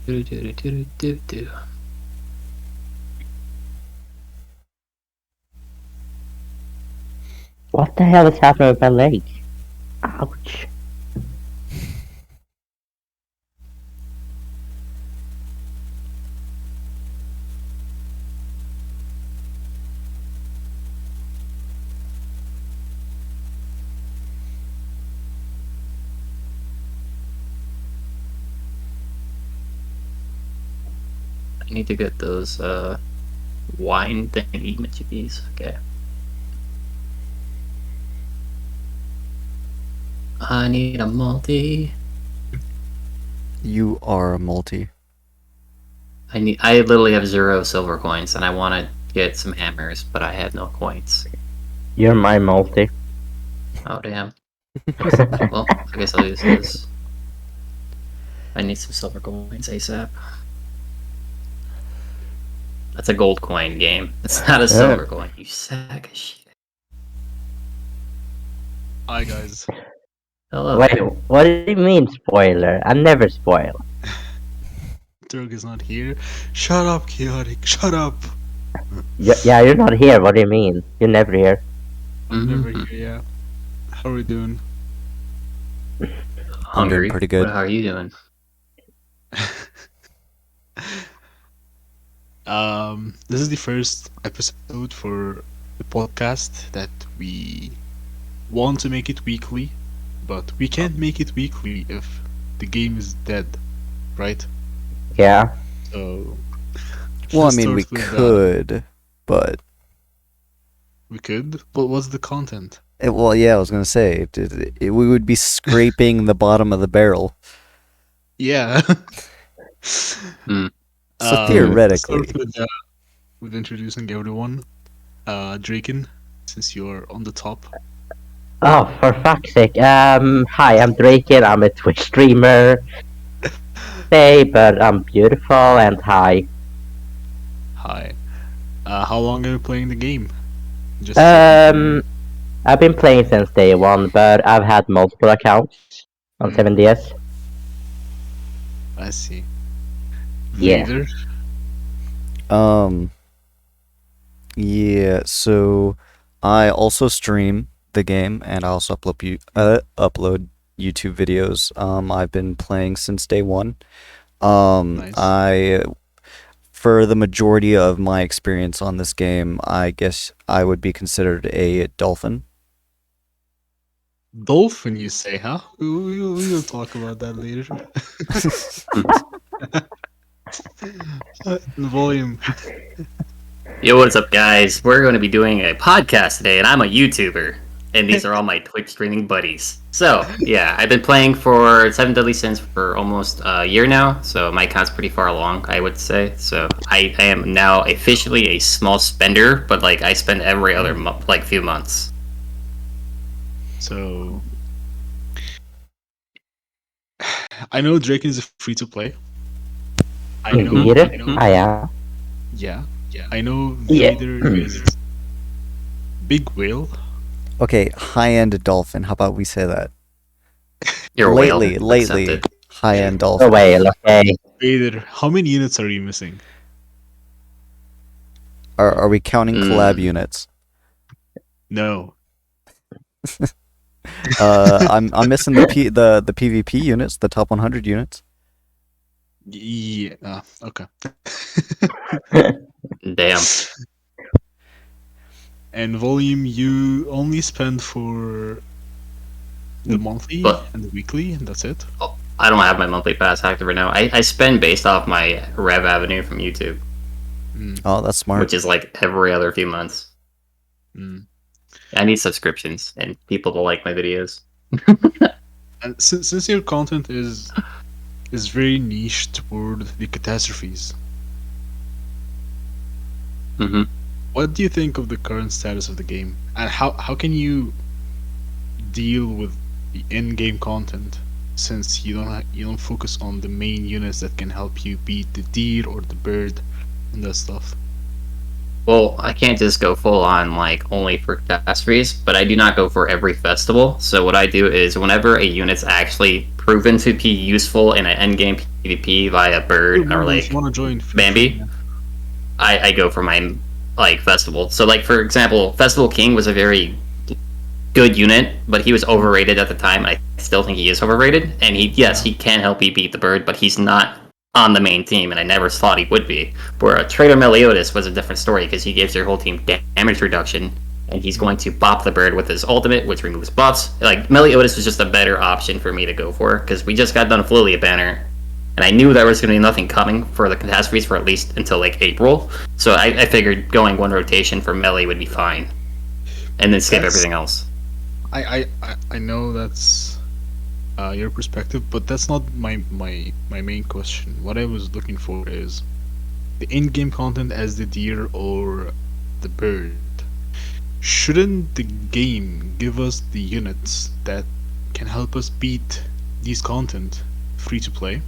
Do. What the hell is happening with my leg? Ouch. I need to get those wine thingy majiggies. Okay. I need a multi. You are a multi. I literally have 0 silver coins, and I want to get some hammers, but I have no coins. You're my multi. Oh damn. Well, I guess I'll use his. I need some silver coins ASAP. That's a gold coin game. It's not a silver coin. You sack of shit. Hi guys. Hello. Wait, what do you mean spoiler? I never spoil. Turk is not here. Shut up, Chaotic. Shut up. Yeah, you're not here. What do you mean? You're never here. I'm never Mhm. here, yeah. How are we doing? Hungry. pretty good. How are you doing? This is the first episode for the podcast that we want to make it weekly, but we can't make it weekly if the game is dead, right? Yeah. So, Well, I let's mean, we start with that. could, but We could, but what's the content? well, yeah, I was gonna say we would be scraping the bottom of the barrel. Yeah. Hmm. So Let's theoretically, start with introducing everyone. Drakien, since you're on the top. Oh, for fuck's sake. Hi, I'm Drakien. I'm a Twitch streamer. Hey, but I'm beautiful and hi. Hi. How long are you playing the game? Just I've been playing since day one, but I've had multiple accounts on 7DS. I see. Yeah. Vader. yeah. So I also stream the game, and I also upload YouTube videos. I've been playing since day one. Nice. For the majority of my experience on this game, I guess I would be considered a dolphin. Dolphin, you say, huh? We'll talk about that later. Volume. Yo, what's up, guys? We're going to be doing a podcast today, and I'm a YouTuber, and these are all my Twitch streaming buddies. So, yeah, I've been playing for Seven Deadly Sins for almost a year now, so my account's pretty far along, I would say. So, I am now officially a small spender, but like I spend every other few months. So, I know Draken is free to play. I know. Indeed. I am. Yeah. I know Yeah. Vader is big whale. Okay, high-end dolphin. How about we say that? You're a whale. Lately, Accepted. high-end Oh, dolphin. wait, okay. Vader, how many units are you missing? Are we counting collab units? No. I'm missing the PvP units, the top 100 units. Yeah. Okay. Damn. And volume, you only spend for the monthly But- and the weekly, and that's it. Oh, I don't have my monthly pass active right now. I spend based off my Rev Avenue from YouTube, Oh, that's smart. which is like every other few months. Mm. I need subscriptions and people to like my videos. And since your content is very niche toward the catastrophes, Mm-hmm. what do you think of the current status of the game, and how can you deal with the in-game content since you don't focus on the main units that can help you beat the deer or the bird and that stuff? Well, I can't just go full on like only for catastrophes, but I do not go for every festival. So what I do is whenever a unit's actually proven to be useful in an endgame PvP via bird or Remember, if you like want to join, feel free. Bambi, I go for my like festival. So like for example, Festival King was a very good unit, but he was overrated at the time. I still think he is overrated, and he can help you beat the bird, but he's not on the main team, and I never thought he would be. Where Trader Meliodas was a different story because he gives your whole team damage reduction, and he's going to bop the bird with his ultimate, which removes buffs. Like Meliodas was just a better option for me to go for because we just got done Flulia banner, and I knew there was going to be nothing coming for the catastrophes for at least until like April. So I figured going one rotation for Melee would be fine, and then skip everything else. I know that's your perspective, but that's not my main question. What I was looking for is the in-game content as the deer or the bird. Shouldn't the game give us the units that can help us beat these content free to play?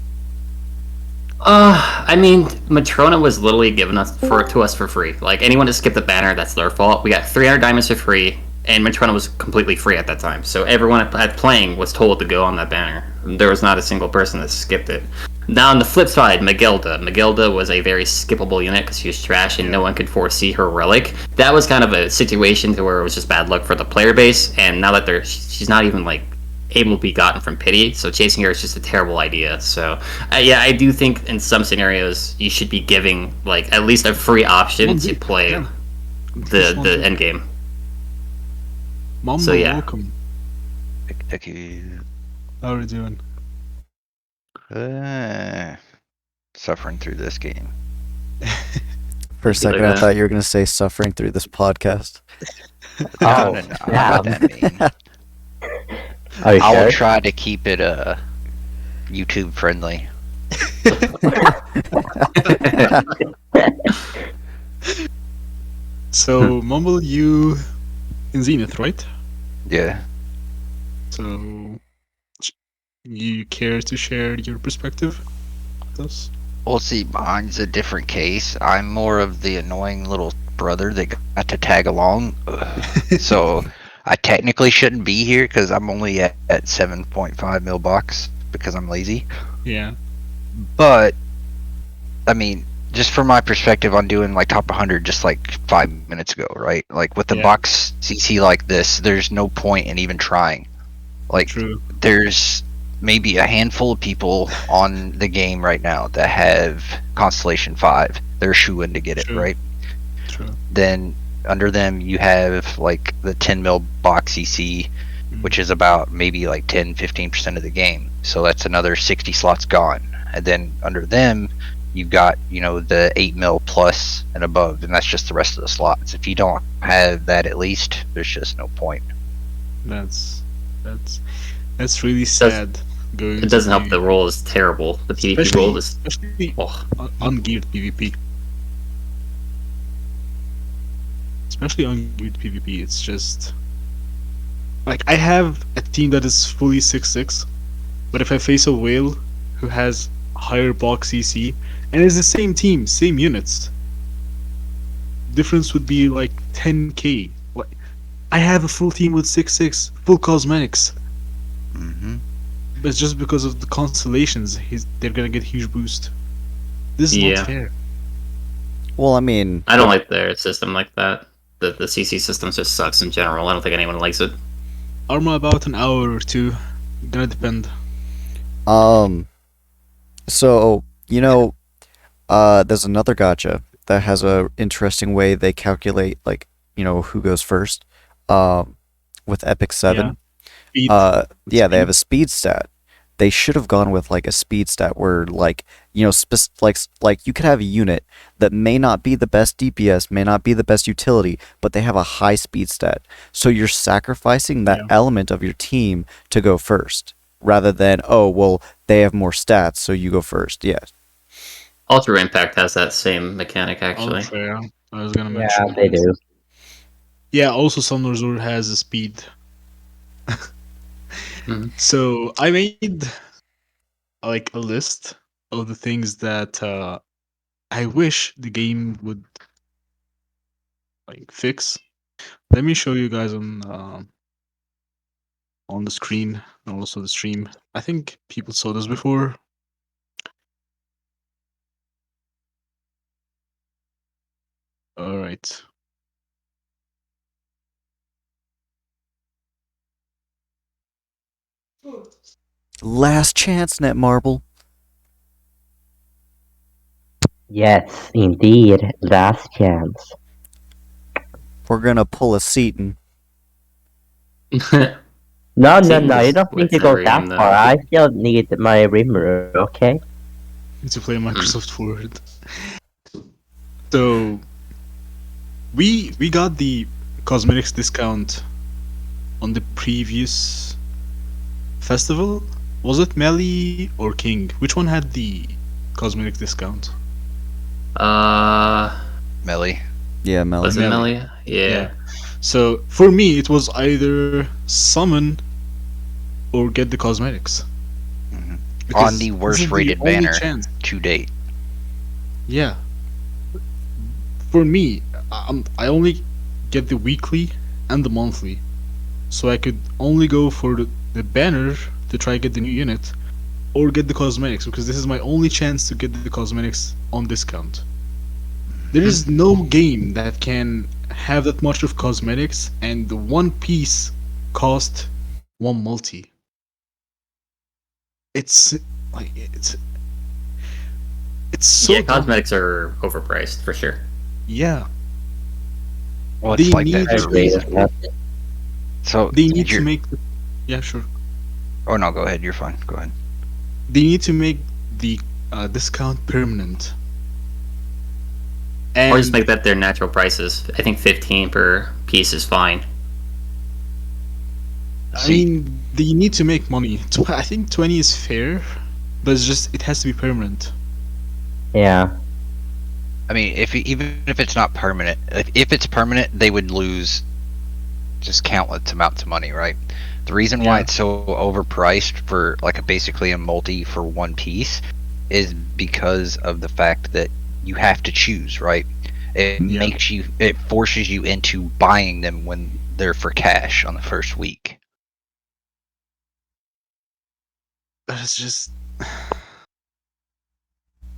I mean, Matrona was literally given to us for free. Like anyone to skip the banner, that's their fault. We got 300 diamonds for free, and Matrona was completely free at that time. So everyone at playing was told to go on that banner. There was not a single person that skipped it. Now on the flip side, Magilda was a very skippable unit because she was trash and no one could foresee her relic. That was kind of a situation to where it was just bad luck for the player base. And now that she's not even like able to be gotten from pity, so chasing her is just a terrible idea. So yeah, I do think in some scenarios you should be giving like at least a free option to play the end game. Mumble, So, yeah. welcome. Thank you. How are you doing? Suffering through this game. For a second, I thought you were going to say suffering through this podcast. Oh, No, damn. what that mean? Are you I will sure? try to keep it YouTube friendly. So, Mumble, you in Zenith, right? Yeah. So, you care to share your perspective with us? Well, see, mine's a different case. I'm more of the annoying little brother that got to tag along. So, I technically shouldn't be here because I'm only at 7.5 mil bucks because I'm lazy. Yeah. But, I mean, just from my perspective on doing like top 100 just like 5 minutes ago, right? Like with the box CC like this, there's no point in even trying. Like, True. there's maybe a handful of people on the game right now that have Constellation 5. They're shoo-in to get it, True. right? True. Then under them you have like the 10 mil box CC, which is about maybe like 10-15% of the game. So that's another 60 slots gone. And then under them you've got, you know, the 8 mil plus and above, and that's just the rest of the slots. If you don't have that at least, there's just no point. That's really sad. It doesn't help. The role is terrible. The PvP role is especially ungeared PvP. Especially ungeared PvP, it's just like I have a team that is fully 6-6, but if I face a whale who has higher box CC and it's the same team, same units, difference would be like 10k. Like, I have a full team with 6-6, full cosmetics. Mm-hmm. But it's just because of the constellations, they're gonna get huge boost. This is not fair. Well, I mean, I don't like their system like that. The CC system just sucks in general. I don't think anyone likes it. Arma about an hour or two. Gonna depend. So, you know, there's another gacha that has a interesting way they calculate, like, you know, who goes first. With Epic 7. Yeah. Yeah, they have a speed stat. They should have gone with like a speed stat where, like, you know, like you could have a unit that may not be the best DPS, may not be the best utility, but they have a high speed stat. So you're sacrificing that element of your team to go first, rather than, oh, well, they have more stats, so you go first. Yeah. Ultra Impact has that same mechanic, actually. Ultra, yeah. I was gonna mention. Yeah, they do. Yeah, also Summoner's War has a speed. So I made like a list of the things that I wish the game would like fix. Let me show you guys on the screen and also the stream. I think people saw this before. All right. Last chance, Netmarble. Yes, indeed. Last chance. We're gonna pull a Seaton. No, Team you was don't need with to the go that Ram, far. though. I still need my Rimuru, okay? To play Microsoft Word. So we got the cosmetics discount on the previous festival. Was it Melee or King? Which one had the cosmetic discount? Melee. Yeah, Melly. Was it Melee. Melee? Yeah. So for me, it was either summon or get the cosmetics. Mhm. Because On the this worst is the rated only banner chance. to date. Yeah. For me, I only get the weekly and the monthly, so I could only go for the banner to try get the new unit, or get the cosmetics because this is my only chance to get the cosmetics on discount. There is no game that can have that much of cosmetics and the one piece cost one multi. It's like it's so Yeah, dumb. cosmetics are overpriced for sure. Yeah, Well, it's They like need that I for a agree reason. with that. So they need to you're- make. Yeah, sure. Oh no, go ahead. You're fine. Go ahead. They need to make the discount permanent. And Or just make that their natural prices. I think 15 per piece is fine. I mean, they need to make money. I think 20 is fair, but it's just it has to be permanent. Yeah. I mean, even if it's not permanent, if it's permanent, they would lose just countless amounts of money, right? The reason why Yeah. it's so overpriced for basically a multi for one piece is because of the fact that you have to choose, right? It Yeah. it forces you into buying them when they're for cash on the first week. But it's just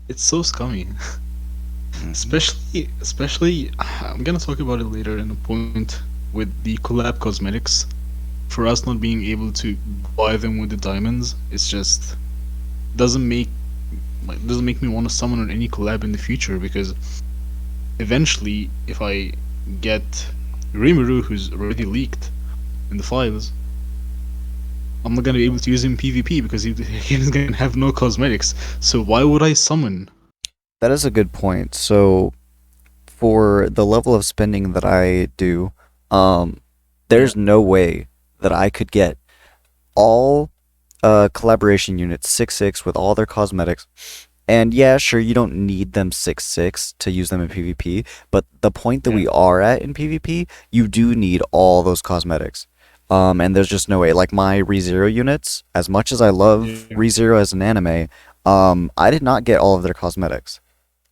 it's so scummy. Especially I'm gonna talk about it later in a point with the collab cosmetics. For us not being able to buy them with the diamonds, it's just doesn't make me want to summon on any collab in the future because eventually if I get Rimuru who's already leaked in the files, I'm not gonna be able to use him in PvP because he's gonna have no cosmetics. So why would I summon? That is a good point. So, for the level of spending that I do, there's no way that I could get all collaboration units 6/6 with all their cosmetics. And yeah, sure, you don't need them 6/6 to use them in PvP, but the point that we are at in PvP, you do need all those cosmetics. And there's just no way. Like my ReZero units, as much as I love ReZero as an anime, I did not get all of their cosmetics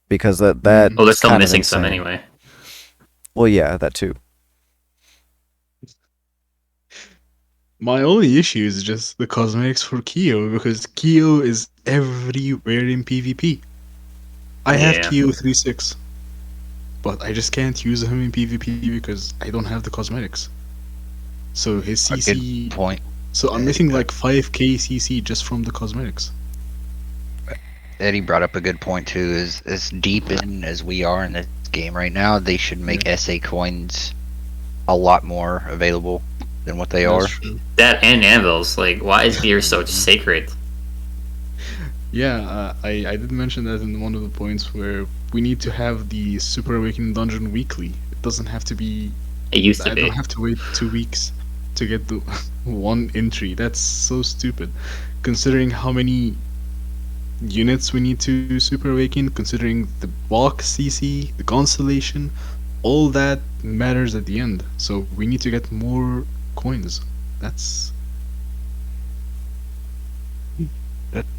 because that Oh, they're still kind of missing some insane. anyway. Well, yeah, that too. My only issue is just the cosmetics for Kyo because Kyo is everywhere in PvP. I have Yeah. Kyo 3/6, but I just can't use him in PvP because I don't have the cosmetics. So his A CC. good point. So I'm missing like 5k CC just from the cosmetics. Eddie brought up a good point too. Is as deep in as we are in this game right now, they should make SA coins a lot more available than what they are. That's true. That and anvils. Like, why is gear so sacred? Yeah, I did mention that in one of the points where we need to have the Super Awakening Dungeon weekly. It doesn't have to be. It used to I be. don't have to wait 2 weeks to get the one entry. That's so stupid, considering how many units we need to Super Awaken, considering the box CC, the constellation, all that matters at the end. So we need to get more coins. That's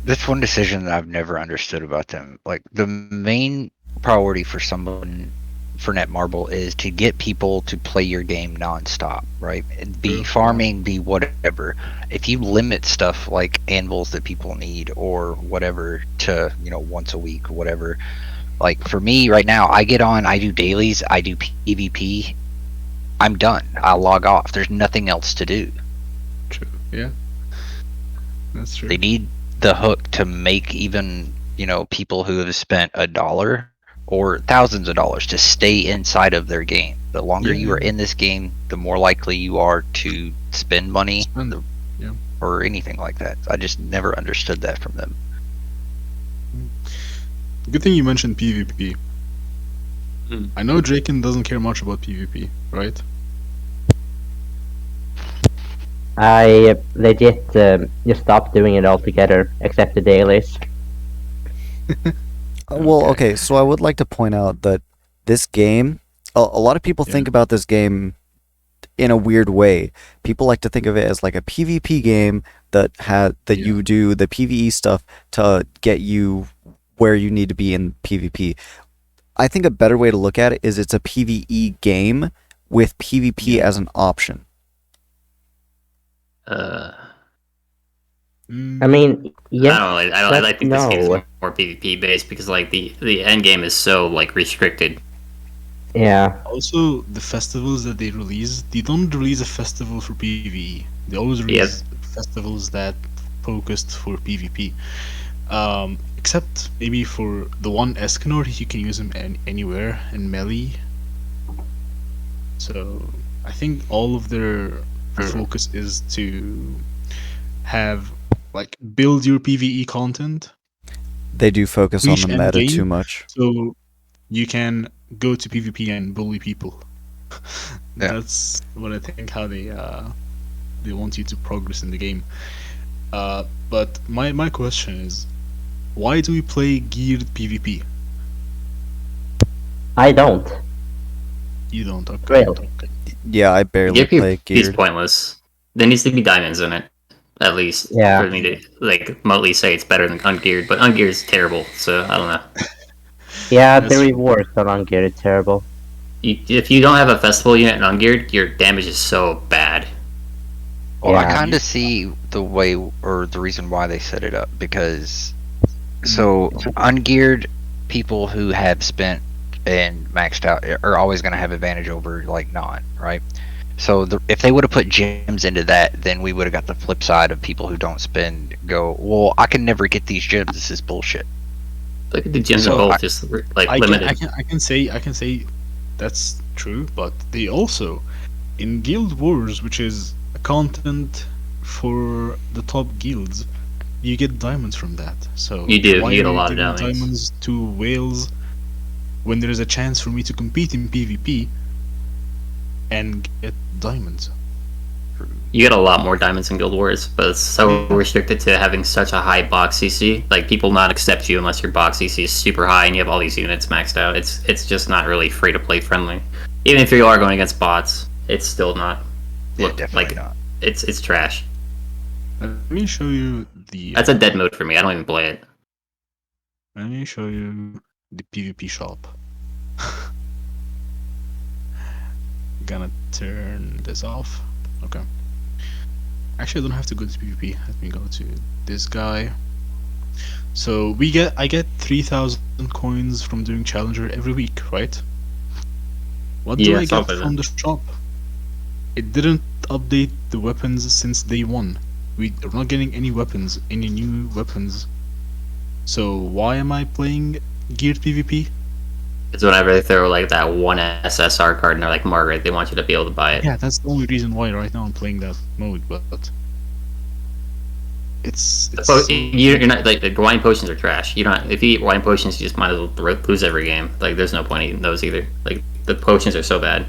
That's one decision that I've never understood about them. Like the main priority for someone for Netmarble is to get people to play your game nonstop, right? Be True. farming, be whatever. If you limit stuff like anvils that people need or whatever to, once a week, whatever. Like for me right now, I get on, I do dailies, I do PvP. I'm done. I'll log off. There's nothing else to do. True. Yeah. That's true. They need the hook to make even, people who have spent $1 or thousands of dollars to stay inside of their game. The longer you are in this game, the more likely you are to spend money or anything like that. I just never understood that from them. Good thing you mentioned PvP. I know Drakien doesn't care much about PvP, right? I legit just stopped doing it altogether, except the dailies. Well, okay, so I would like to point out that this game, a lot of people think about this game in a weird way. People like to think of it as like a PvP game that you do the PvE stuff to get you where you need to be in PvP. I think a better way to look at it is it's a PvE game with PvP as an option. I mean, yes. I think this game is no. more PvP based because like the end game is so like restricted. Yeah. Also, the festivals that they release, they don't release a festival for PvE. They always release festivals that focused for PvP. Except maybe for the one Escanor, you can use him anywhere in melee. So I think all of their focus is to have like build your PvE content. They do focus on Niche the end meta game, too much. so you can go to PvP and bully people. That's what I think how they want you to progress in the game. But my question is, why do we play geared PvP? I don't. You don't. Okay. Really? Okay. Yeah, I barely play He's geared. pointless. There needs to be diamonds in it, at least. Yeah. For me to like remotely say it's better than ungeared, but ungeared is terrible. So I don't know. Yeah, That's the true. rewards on ungeared is terrible. If you don't have a festival unit in ungeared, your damage is so bad. Well, I Yeah. kind of see the way or the reason why they set it up because ungeared people who have spent and maxed out are always going to have advantage over like non, right? So if they would have put gems into that, then we would have got the flip side of people who don't spend go, well, I can never get these gems. This is bullshit. Look at the gems So are both just like limited. I can say that's true, but they also in Guild Wars, which is a content for the top guilds, you get diamonds from that. So You do, why you get a are lot of giving diamonds. to whales when there is a chance for me to compete in PvP and get diamonds? You get a lot more diamonds in Guild Wars, but it's so restricted to having such a high box CC. Like people not accept you unless your box CC is super high and you have all these units maxed out. It's just not really free to play friendly. Even if you are going against bots, it's still not. Definitely not. It's trash. Let me show you the. That's a dead mode for me. I don't even play it. Let me show you the PvP shop. Gonna turn this off. Okay. Actually, I don't have to go to PvP. Let me go to this guy. So I get 3,000 coins from doing Challenger every week, right? What do Yeah, I get something like from the shop? It didn't update the weapons since day one. We are not getting any weapons, any new weapons. So why am I playing geared PvP? It's whenever they throw like that one SSR card and they're like, Margaret, they want you to be able to buy it. Yeah, that's the only reason why right now I'm playing that mode, but it's You're not like the wine potions are trash. You don't. If you eat wine potions, you just might as well lose every game. Like there's no point eating those either. Like the potions are so bad.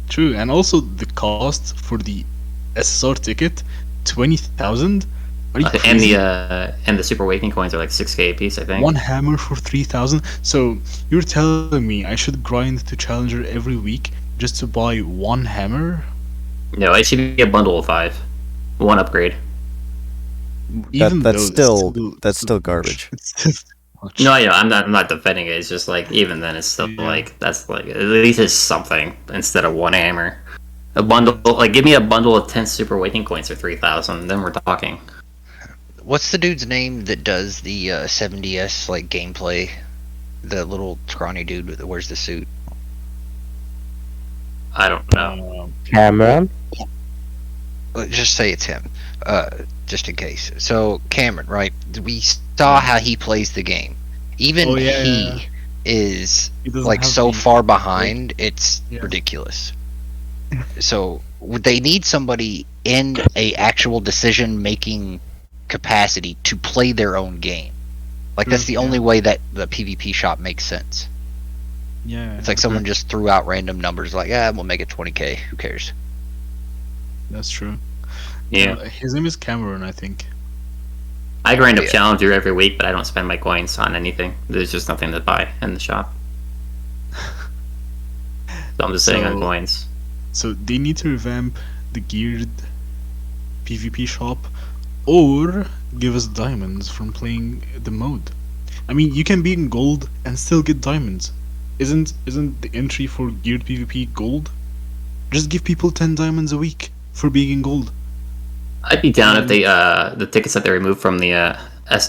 true, and also the cost for the SSR ticket, 20,000. Are you And crazy? the super awakening coins are like 6k a piece, I think. One hammer for 3,000. So you're telling me I should grind to Challenger every week just to buy one hammer? No, it should be a bundle of 5, one upgrade. Even That's though still garbage. It's still much. No, I'm not defending it. It's just like even then, it's still Yeah. like that's like at least it's something instead of one hammer. A bundle, like give me a bundle of 10 super awakening coins for 3,000. Then we're talking. What's the dude's name that does the 7DS like gameplay? The little scrawny dude that wears the suit. I don't know. Cameron? Just say it's him, just in case. So Cameron, right? We saw how he plays the game. Even Oh, yeah, he yeah. is He doesn't like have so the- far behind. It's Yeah. ridiculous. So they need somebody in a actual decision making capacity to play their own game. Like that's the True, only yeah. way that the PvP shop makes sense. Yeah. It's like someone just threw out random numbers like, we'll make it 20k. Who cares? That's true. Yeah, His name is Cameron, I think. I grind up Yeah. Challenger every week, but I don't spend my coins on anything. There's just nothing to buy in the shop, so I'm just sitting on So- coins. So they need to revamp the geared PvP shop, or give us diamonds from playing the mode. I mean, you can be in gold and still get diamonds. Isn't the entry for geared PvP gold? Just give people 10 diamonds a week for being in gold. I'd be down if they the tickets that they removed from the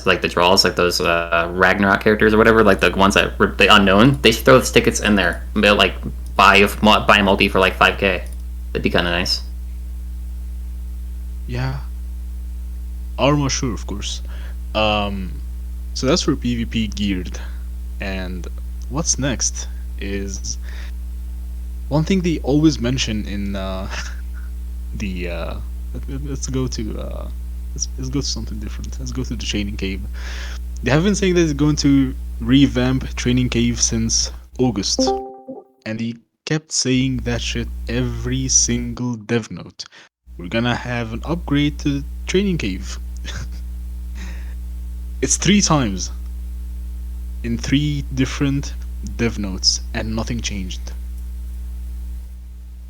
like the draws, like those Ragnarok characters or whatever, like the ones that were the unknown. They should throw those tickets in there. And they'll like buy a multi for like 5k. That'd be kind of nice. Yeah. Armor, sure, of course. So that's for PvP geared. And what's next is one thing they always mention in the let's go to let's go to something different. Let's go to the training cave. They have been saying that they're going to revamp training cave since August, and they kept saying that shit every single dev note. We're gonna have an upgrade to the training cave. It's 3 times in 3 different dev notes, and nothing changed.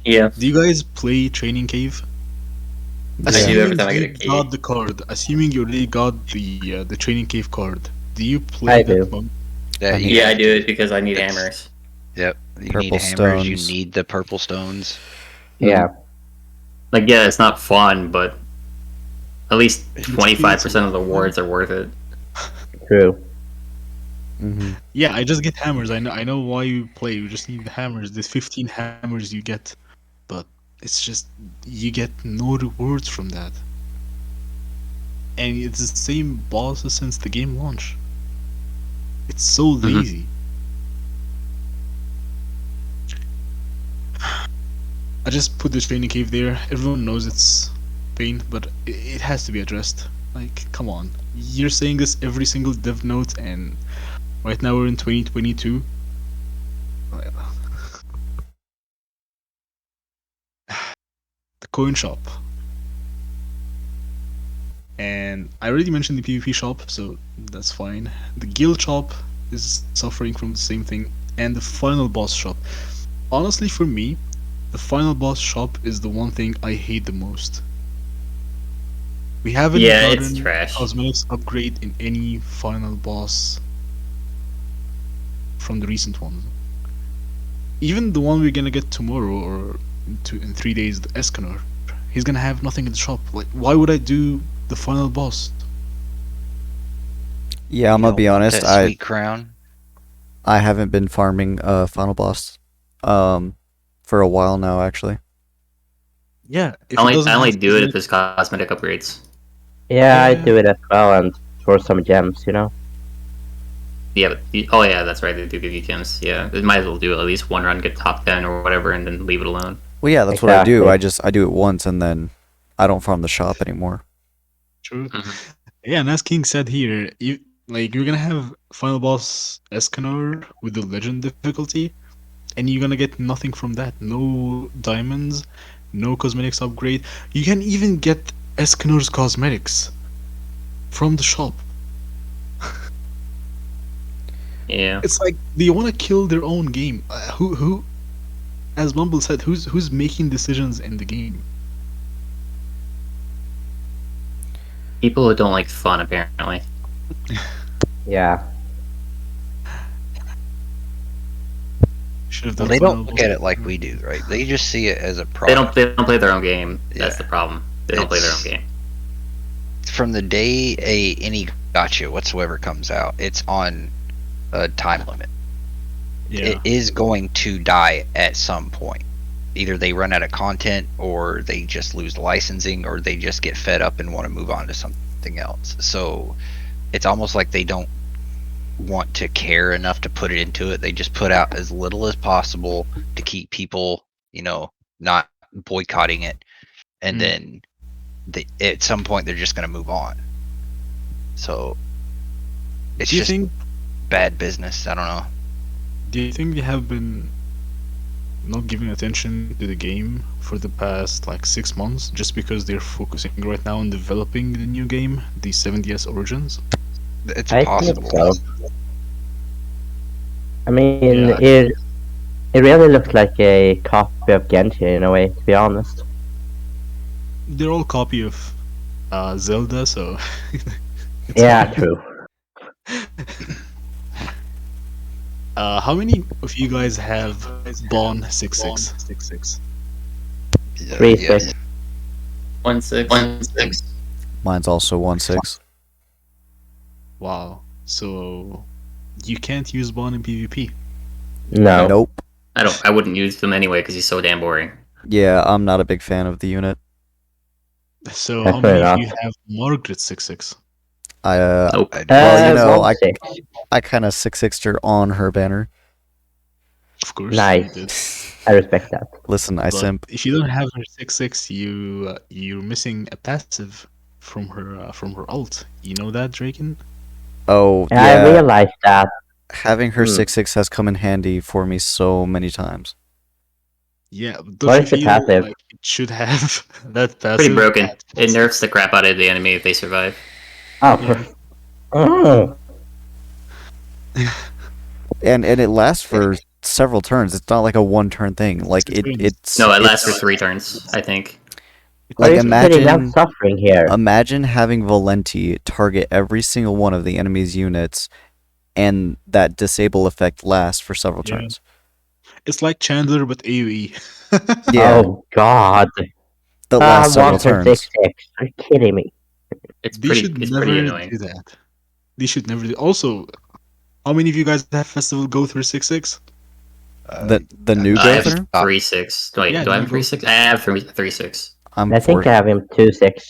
Yeah. Do you guys play training cave? I do every Assuming time I get you a key. got the card. Assuming you already got the training cave card. Do you play I that do. mode? Yeah, I do it because I need It's- hammers. Yep. You Purple need hammers. You stones. need the purple stones. Yeah. Like, yeah, it's not fun, but at least It's 25% of the fun. wards are worth it. True. Hmm. Yeah, I just get hammers. I know why you play. You just need the hammers. There's 15 hammers you get, but it's just you get no rewards from that. And it's the same bosses since the game launch. It's so lazy. I just put the training cave there. Everyone knows it's pain, but it has to be addressed. Like, come on. You're saying this every single dev note, and right now we're in 2022. The coin shop. And I already mentioned the PvP shop, so that's fine. The guild shop is suffering from the same thing, and the final boss shop. Honestly, for me, the final boss shop is the one thing I hate the most. We haven't Yeah, it's gotten trash. cosmetics upgrade in any final boss from the recent ones. Even the one we're gonna get tomorrow or in 3 days, the Escanor, he's gonna have nothing in the shop. Like, why would I do the final boss? Yeah, I'm You gonna be don't want honest. that sweet crown. I haven't been farming final boss for a while now, actually. Yeah, if I only, it doesn't I only have do it if cosmetic- there's cosmetic upgrades. Yeah, I Yeah. do it as well, and for some gems, you know. Yeah, but oh yeah, that's right. They do give you gems. Yeah, they might as well do at least one run, get top 10 or whatever, and then leave it alone. Well, yeah, that's what I do. Exactly. I do it once and then I don't farm the shop anymore. True. Mhm. Yeah, and as King said here, you're gonna have final boss Escanor with the legend difficulty, and you're gonna get nothing from that. No diamonds, no cosmetics upgrade. You can even get Escanor's cosmetics from the shop. Yeah. It's like they want to kill their own game. Who, as Mumble said, who's making decisions in the game? People who don't like fun, apparently. Yeah. Should have Well, done they don't vulnerable. look at it like we do, right? They just see it as a They product. don't play their own game. That's Yeah. the problem. They don't play their own It's- game. From the day any gotcha whatsoever comes out, it's on a time limit. Yeah. It is going to die at some point. Either they run out of content, or they just lose licensing, or they just get fed up and want to move on to something else. So it's almost like they don't want to care enough to put it into it. They just put out as little as possible to keep people, not boycotting it. And then at some point they're just going to move on. So it's Do you just think? bad business. I don't know. Do you think they have been not giving attention to the game for the past like 6 months, just because they're focusing right now on developing the new game, the 7DS Origins? It's I possible. think so. I mean, Yeah. it really looks like a copy of Genshin in a way, to be honest. They're all copy of Zelda, so. it's Yeah, fine. true. How many of you guys have Bon 66? Yeah, 3-6. 1-6. Mine's also 1-6. Wow. So you can't use Bon in PvP. No. Nope. I wouldn't use them anyway because he's so damn boring. Yeah, I'm not a big fan of the unit. So That's how fair many of enough. you have Margaret 66? Nope. Well, you know, 1-6. I kind of 6-6'd her on her banner. Of course. Nice. You did. I respect that. Listen, I But simp. if you don't have her 66, you're missing a passive from her ult. You know that, Draken? Oh, And I yeah. realized that. Having her Hmm. 6-6 has come in handy for me so many times. Yeah. What Don't is you the feel passive? like it should have that passive? Pretty broken. It nerfs the crap out of the enemy if they survive. Oh, Yeah. And it lasts for several turns. It's not like a one-turn thing. Like It's a turn. it's No, it lasts for it's- 3 turns, I think. Like, We're pretty imagine- not suffering here. Imagine having Valenti target every single one of the enemy's units, and that disable effect lasts for several Yeah. turns. It's like Chandler but AoE. Yeah, Oh God. that lasts several 1-6-6. turns. Are you kidding me? It's They pretty should it's never pretty annoying. do that. They should never do. Also, how many of you guys have Festival go through 66? The new I have Gother? 3-6. Wait, Yeah, do I have you go- 3-6? I have 3-6. I'm I think I have him 2-6.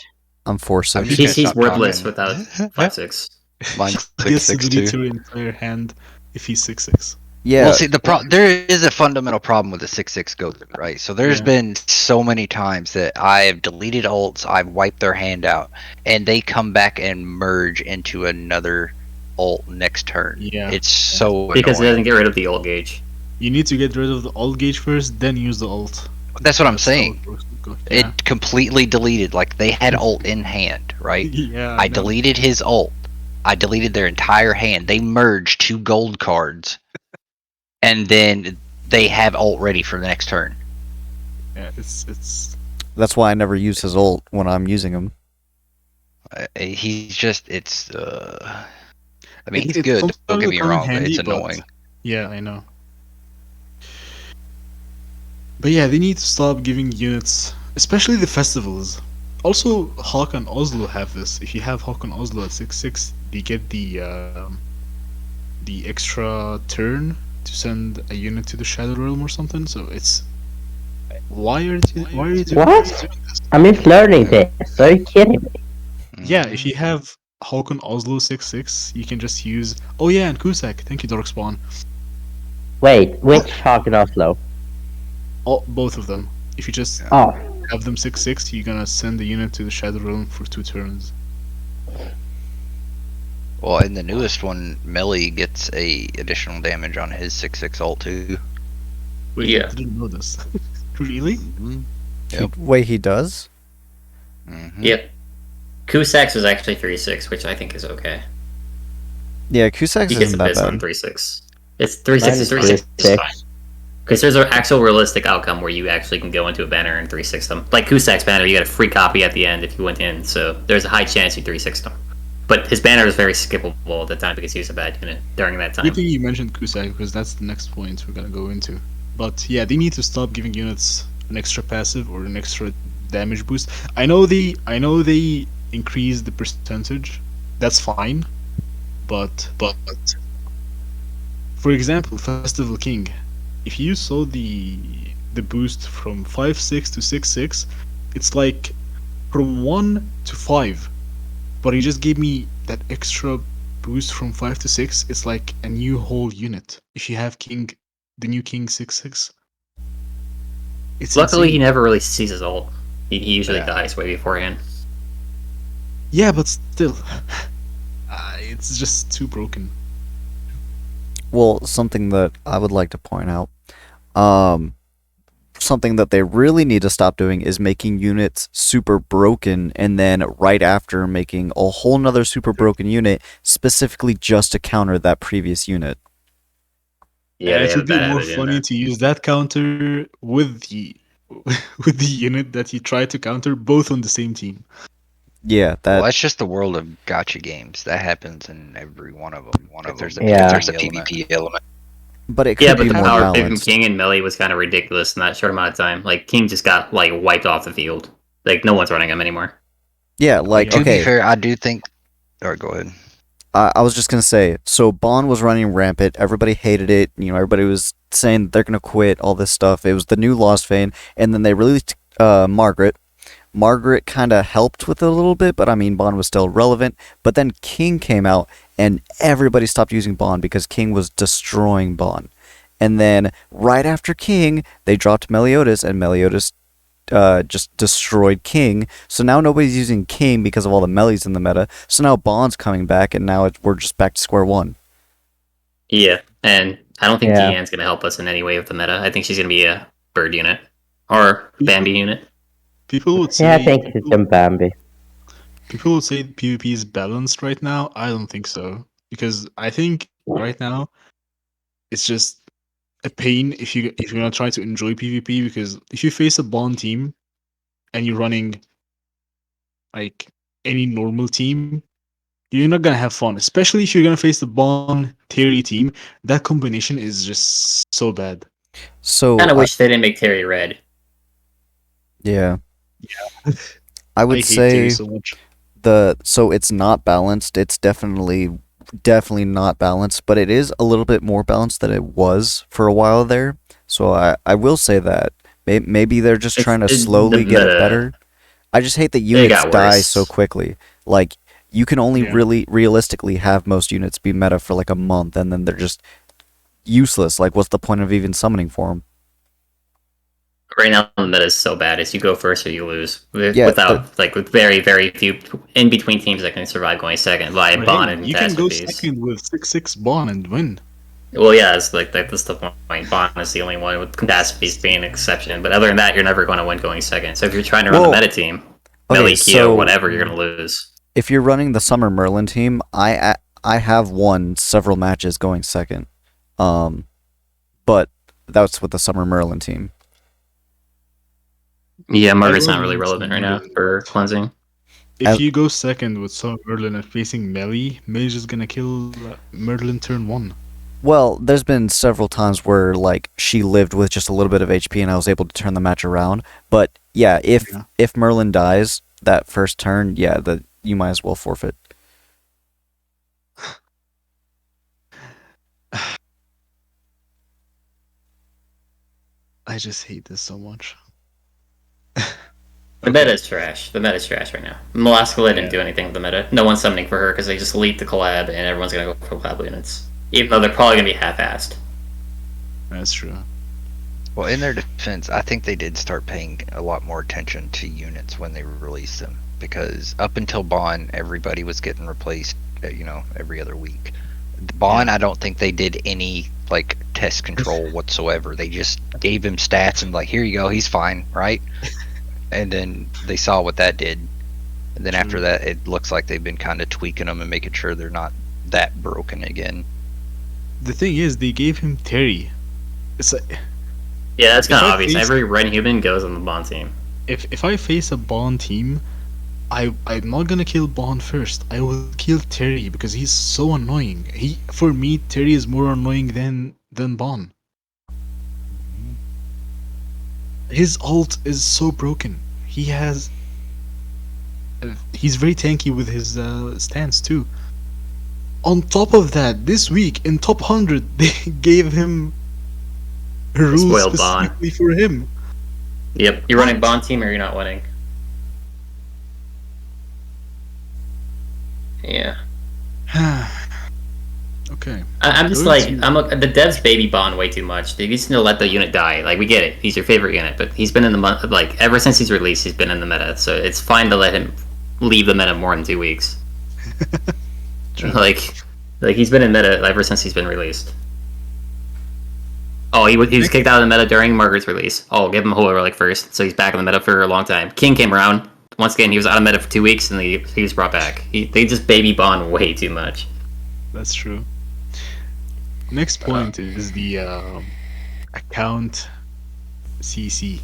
I'm 4-6. I'm just He's gonna stop worthless talking. without 5-6. Mine's He gets to 6-6 delete too. your entire hand if he's 66. Yeah, Well, see, there is a fundamental problem with the 6-6 go through, right? So there's Yeah. been so many times that I have deleted ults, I've wiped their hand out, and they come back and merge into another ult next turn. Yeah. It's so Because it annoying. doesn't get rid of the old gauge. You need to get rid of the ult gauge first, then use the ult. That's what I'm That's how saying. it works. It completely deleted, like they had ult in hand, right? Yeah. I know. deleted his ult. I deleted their entire hand. They merged 2 gold cards, and then they have ult ready for the next turn. Yeah, it's. that's why I never use his ult when I'm using him. He's just, it's. I mean, It- he's it good. Don't sometimes get me come in wrong, but handy, it's but- annoying. Yeah, I know. But yeah, they need to stop giving units, especially the festivals. Also, Hawk and Oslo have this. If you have Hawk and Oslo at 6-6, they get the extra turn to send a unit to the Shadow Realm or something. So it's why are you doing What? this? I'm just learning this. Are you kidding me? Yeah, if you have Hawk and Oslo 6-6, you can just use. Oh yeah, and Kusak. Thank you, Darkspawn. Wait, which Hawk and Oslo? Both of them. If you just Oh, have them 6-6, you're gonna send the unit to the Shadow Realm for 2 turns. Well, in the newest one, Melee gets a additional damage on his 6-6 ult too. Yeah. I didn't know this. Really? Yep. Wait, he does? Mm-hmm. Yep. Kusak's was actually 3-6, which I think is okay. Yeah, Cusack's He gets isn't a that piss on bad. 3-6. It's 3-6 mine is is 3-6 is 3-6. fine. Because there's an actual realistic outcome where you actually can go into a banner and 3-6 them. Like Kusak's banner, you get a free copy at the end if you went in, so there's a high chance you 3-6 them. But his banner is very skippable at the time because he was a bad unit during that time. Good thing you mentioned Kusak because that's the next point we're gonna go into. But yeah, they need to stop giving units an extra passive or an extra damage boost. I know they increase the percentage. That's fine. But for example, Festival King, if you saw the boost from 5/6 to 6/6, it's like from 1 to 5. But he just gave me that extra boost from 5 to 6. It's like a new whole unit. If you have King, the new King 6/6. It's Luckily, he insane. never really sees his ult. He usually Yeah. dies way beforehand. Yeah, but still, it's just too broken. Well, something that I would like to point out, something that they really need to stop doing is making units super broken and then right after making a whole nother super broken unit specifically just to counter that previous unit. Yeah, And they it have a would be bad more habit in funny that. to use that counter with the with the unit that you try to counter both on the same team. Yeah, Well, that that's just the world of gacha games. That happens in every one of them. If there's a Yeah. PvP element. but it Yeah, could but be the more power from balanced. King and Melee was kind of ridiculous in that short amount of time. Like King just got like wiped off the field. Like no one's running him anymore. Yeah, like yeah. To be okay, fair, I do think. Or go ahead. I was just gonna say, so Bond was running rampant. Everybody hated it. You know, everybody was saying that they're gonna quit. All this stuff. It was the new Lost Vein, and then they released Margaret. Margaret kind of helped with it a little bit, but I mean, Bond was still relevant. But then King came out, and everybody stopped using Bond because King was destroying Bond. And then right after King, they dropped Meliodas, and Meliodas just destroyed King. So now nobody's using King because of all the melees in the meta. So now Bond's coming back, and now we're just back to square one. Yeah, and I don't think Yeah. Tian's gonna help us in any way with the meta. I think she's gonna be a bird unit or Bambi unit. People would say Yeah, I think it's in Bambi. people would say PvP is balanced right now. I don't think so because I think right now it's just a pain if you're gonna try to enjoy PvP because if you face a Bond team and you're running like any normal team, you're not gonna have fun. Especially if you're gonna face the Bond Terry team. That combination is just so bad. So Kind of wish they didn't make Terry red. yeah, Yeah. I would I hate Terry say so much. so it's not balanced. It's definitely not balanced, but it is a little bit more balanced than it was for a while there. So I will say that maybe they're just trying to It's- slowly the get it meta- better. I just hate that It units got die worse. so quickly. Like you can only Yeah. really realistically have most units be meta for like a month, and then they're just useless. Like what's the point of even summoning for them? Right now, the meta is so bad. Is you go first or you lose. Yeah, With very very few in between teams that can survive going second via But Bond hey, and you can go catastrophes. second with 6/6 Bond and win. Well, yeah, it's like that's the point. Bond is the only one with catastrophes being an exception. But other than that, you're never going to win going second. So if you're trying to run Well, the meta team, okay, Melee, Kyo, so- whatever, you're going to lose. If you're running the Summer Merlin team, I have won several matches going second. But that's with the Summer Merlin team. Yeah, Margaret's not Everyone really wants relevant right Merlin. now for cleansing. If As- you go second with some Merlin and facing Melee, Melee's just gonna kill Merlin turn 1. Well, there's been several times where like she lived with just a little bit of HP and I was able to turn the match around. But yeah, Yeah. if Merlin dies that first turn, yeah, you might as well forfeit. I just hate this so much. The meta is trash. The meta is trash right now. Melaskala didn't Yeah. do anything with the meta. No one's summoning for her because they just leaked the collab and everyone's going to go for collab units. Even though they're probably going to be half-assed. That's true. Well, in their defense, I think they did start paying a lot more attention to units when they released them. Because up until Bond, everybody was getting replaced, every other week. Bond, I don't think they did any like test control whatsoever. They just gave him stats and like, here you go, he's fine, right? And then they saw what that did. And then after that, it looks like they've been kind of tweaking them and making sure they're not that broken again. The thing is, they gave him Terry. It's like, Yeah, that's kind If of I obvious. face- Every red human goes on the Bond team. if I face a Bond team, I'm not gonna kill Bond first. I will kill Terry because he's so annoying. For me, Terry is more annoying than Bond. His ult is so broken. He's very tanky with his stance too. On top of that, this week in top 100, they gave him a They rule spoiled Bond. specifically for him. Yep, you're running Bond team or you're not winning. Yeah. Okay. I'm just Going like, to- the devs baby Bond way too much. They just need to let the unit die. Like, we get it. He's your favorite unit, but he's been in the like, ever since he's released, he's been in the meta. So it's fine to let him leave the meta more than 2 weeks. True. like he's been in meta ever since he's been released. Oh, he was kicked out of the meta during Margaret's release. Oh, give him a whole relic first, so he's back in the meta for a long time. King came around once again. He was out of meta for 2 weeks, and he was brought back. They just baby Bond way too much. That's true. Next point is the account CC.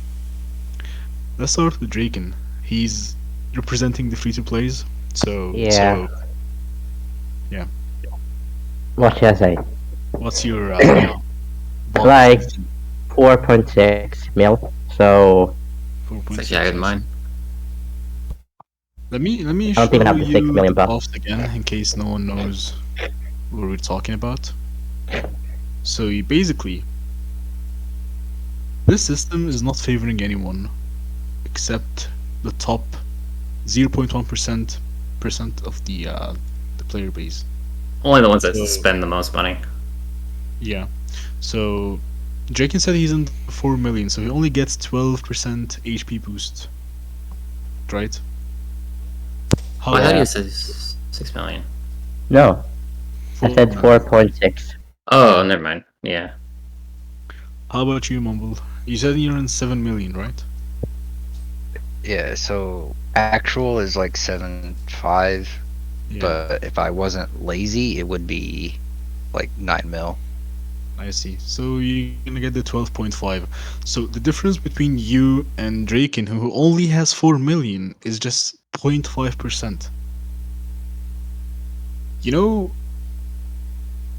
Let's start with Drakien. He's representing the free-to-plays. Yeah. Yeah. What should I say? What's your Like 4.6 mil. So 4.6? It's actually higher than mine. Let me I show don't even have the 6 you million the bucks. buffs again in case no one knows what we're talking about. So you basically, this system is not favoring anyone except the top 0.1% of the player base. Only the ones that So- spend the most money. Yeah. So Drakien said he's in 4 million, so he only gets 12% HP boost. Right? Oh, I thought Yeah. you said 6 million. no, I said 4.6. Oh, never mind. Yeah. How about you, Mumble? You said you're in 7 million, right? Yeah, so actual is like 7.5, Yeah. but if I wasn't lazy, it would be like 9 mil. I see. So you're gonna get the 12.5. So the difference between you and Drakien, who only has 4 million, is just 0.5%. You know,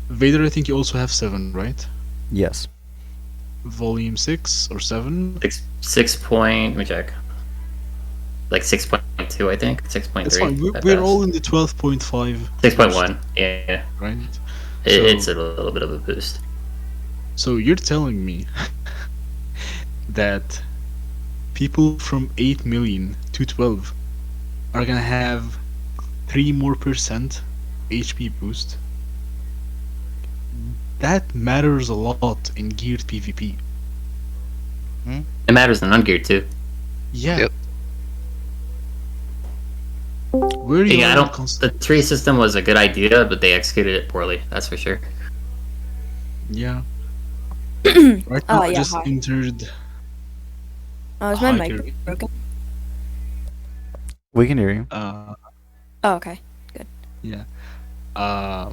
Vader, I think you also have 7, right? Yes. Volume 6 or 7? 6 point. Let me check. Like 6.2, I think. 6.3. That's fine. at We're best. all in the 12.5. 6.1. Yeah. Right? It's a little bit of a boost. So you're telling me that people from 8 million to 12 are gonna have 3 more percent HP boost? That matters a lot in geared PvP. It matters in ungeared too. Yeah. Yep. Where are you Yeah, at the tree system was a good idea, but they executed it poorly. That's for sure. Yeah. Right now, I yeah, just hi. entered. Is my Hi, mic Gary. broken? We can hear you. Oh, okay. Yeah. I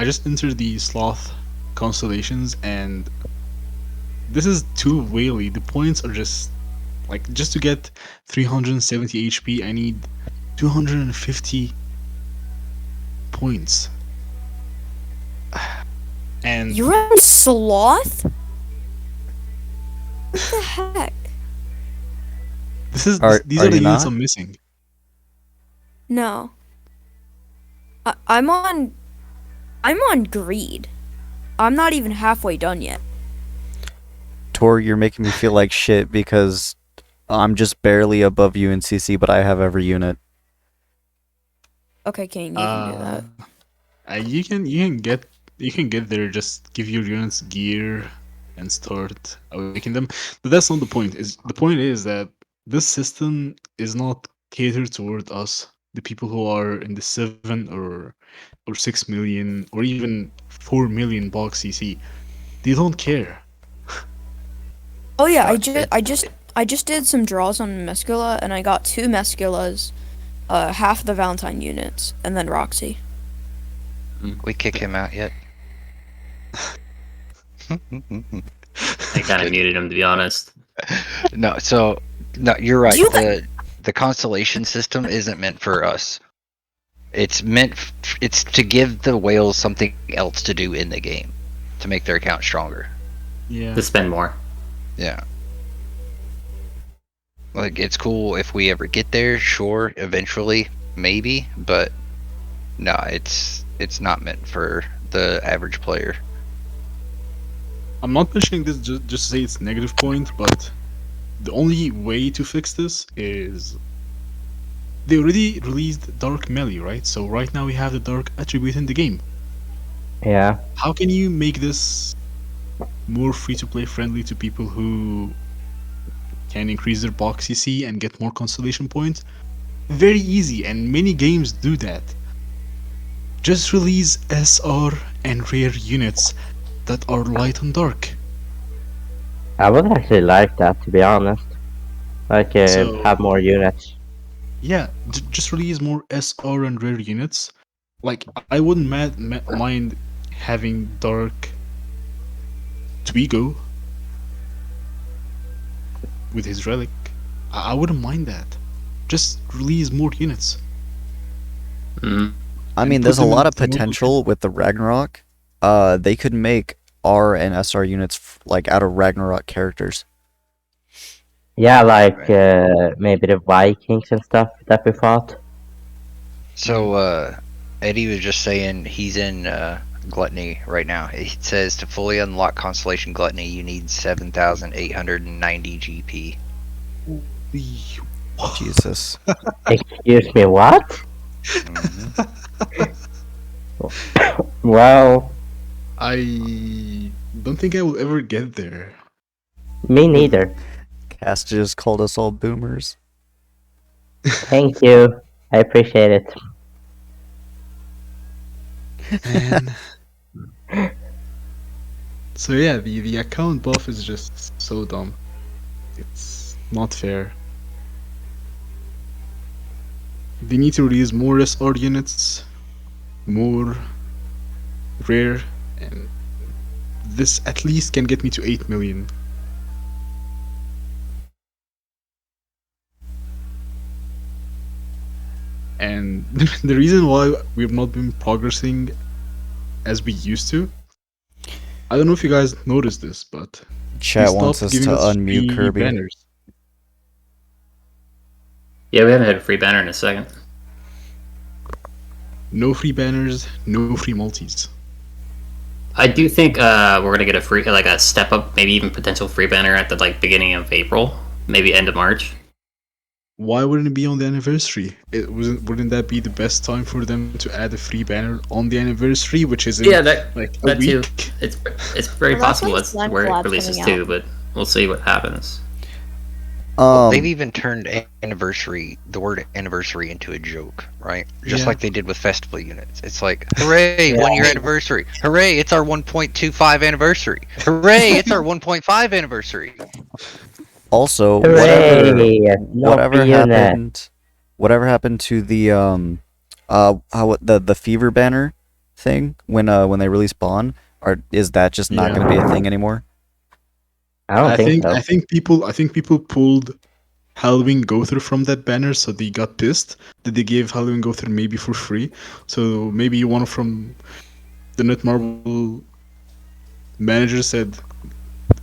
just entered the sloth constellations, and this is too whaley. The points are just like, just to get 370 HP, I need 250 points. And You're on sloth? What the heck? this is Are- these are are the you units not? I'm missing. No. I'm on greed. I'm not even halfway done yet. Tor, you're making me feel like shit because I'm just barely above you in CC, but I have every unit. Okay, Kane, you can do that. You can get there. Just give your units gear and start awakening them. But that's not the point. The point is that this system is not catered toward us, the people who are in the 7 or 6 million or even 4 million box CC. They don't care. Oh yeah, Fuck. I just did some draws on Mescula and I got 2 Mesculas, half the Valentine units, and then Roxy. We kick him out yet? I kind of muted him, to be honest. No, you're right. You- The the constellation system isn't meant for us. It's meant. It's to give the whales something else to do in the game, to make their account stronger. Yeah. To spend more. Yeah. Like, it's cool if we ever get there, sure, eventually, maybe, but no, it's not meant for the average player. I'm not mentioning this just to say it's negative point, but the only way to fix this is they already released Dark Melee, right? So right now we have the Dark attribute in the game. Yeah. How can you make this more free-to-play friendly to people who can increase their box CC and get more constellation points? Very easy, and many games do that. Just release SR and rare units that are light and dark. I would actually like that, to be honest. Like, So- have more units. Yeah, just release more SR and rare units. Like, I wouldn't mind having Dark Twigo with his relic. I wouldn't mind that. Just release more units. Mm. I And mean, put there's a them in lot of the mobile potential with the Ragnarok. They could make R and SR units like out of Ragnarok characters. Yeah, like maybe the Vikings and stuff that we fought. So, Eddie was just saying he's in Gluttony right now. It says to fully unlock Constellation Gluttony, you need 7,890 GP. Jesus. Excuse me, what? Mhm. Well, I don't think I will ever get there. me neither. Cass just called us all boomers. Thank you. I appreciate it. Man. So yeah, the account buff is just so dumb. It's not fair. They need to release more SR units, more rare, and this at least can get me to 8 million. And the reason why we've not been progressing as we used to, I don't know if you guys noticed this, but Chat they wants stopped us giving to us unmute free Kirby. banners. Yeah, we haven't had a free banner in a second. No free banners, no free multis. I do think we're gonna get a free, like a step up, maybe even potential free banner at the like beginning of April, maybe end of March. Why wouldn't it be on the anniversary? Wouldn't that be the best time for them to add a free banner on the anniversary, which is in that like a that too. week? It's very Well, that's possible when it's Slime where it Collab's releases coming too, out. but we'll see what happens. They've even turned anniversary, the word anniversary, into a joke, right? Just Yeah. like they did with festival units. It's like, hooray, 1 year anniversary. Hooray, it's our 1.25 anniversary. Hooray, it's our 1.5 anniversary. Also, Hooray! No whatever free unit. happened to the the fever banner thing when they release Spawn? Or is that just not Yeah. going to be a thing anymore? I don't think so. I think people pulled Halloween Gother from that banner, so they got pissed that they gave Halloween Gother maybe for free. So maybe one from the Netmarble manager said,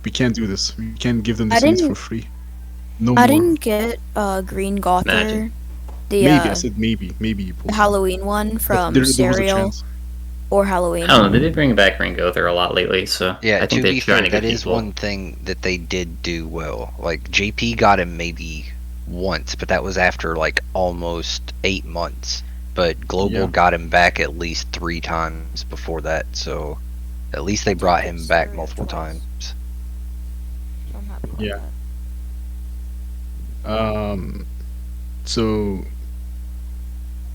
"We can't do this. We can't give them I these units for didn't- free. No I more." didn't get Green Gother, Imagine. the Maybe I said maybe you pulled. Halloween one But from there was a Serial chance. or Halloween. I don't know. They did bring back Ring Gother a lot lately, so Yeah, I to think they're be trying fair, to get that is people. one thing that they did do well. Like, JP got him maybe once, but that was after like almost 8 months. But Global Yeah. got him back at least 3 times before that, so at least they brought him back Serial multiple twice. times. I'm happy about Yeah. that. So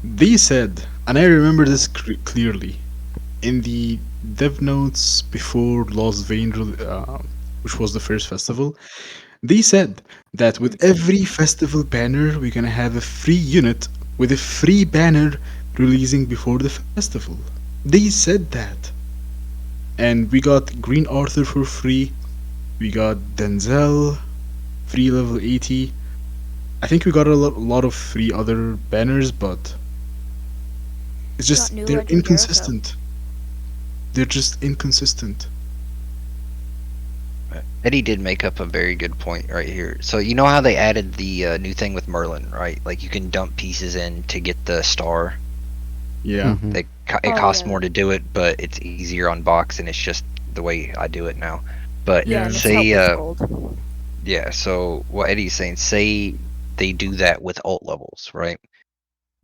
they said, and I remember this clearly, in the dev notes before Lost Vein, which was the first festival, they said that with every festival banner, we're gonna have a free unit with a free banner releasing before the festival. They said that. And we got Green Arthur for free, we got Denzel, free level 80, I think we got lot of free other banners, but it's Got just New they're Legend Jericho. inconsistent. They're just inconsistent. Eddie did make up a very good point right here. So you know how they added the new thing with Merlin, right? Like you can dump pieces in to get the star. Yeah. Mhm. It Oh, costs yeah. more to do it, but it's easier on box, and it's just the way I do it now. But Yeah, and it's say, not with gold. yeah. So what Eddie's saying, say they do that with alt levels, right?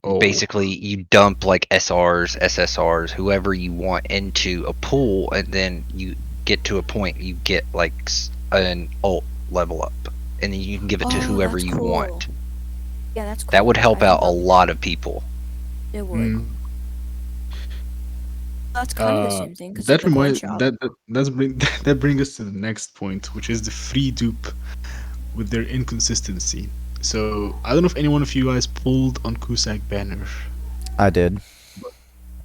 Oh. Basically, you dump like SRs, SSRs, whoever you want into a pool, and then you get to a point, you get like an alt level up, and then you can give it to Oh, whoever that's you cool. want. Yeah, that's cool. That would help I out think a lot of people. it would. Mm. That's kind of the same thing because That the coin reminds shop. that brings us to the next point, which is the free dupe with their inconsistency. So I don't know if any one of you guys pulled on Kusak banner. I did.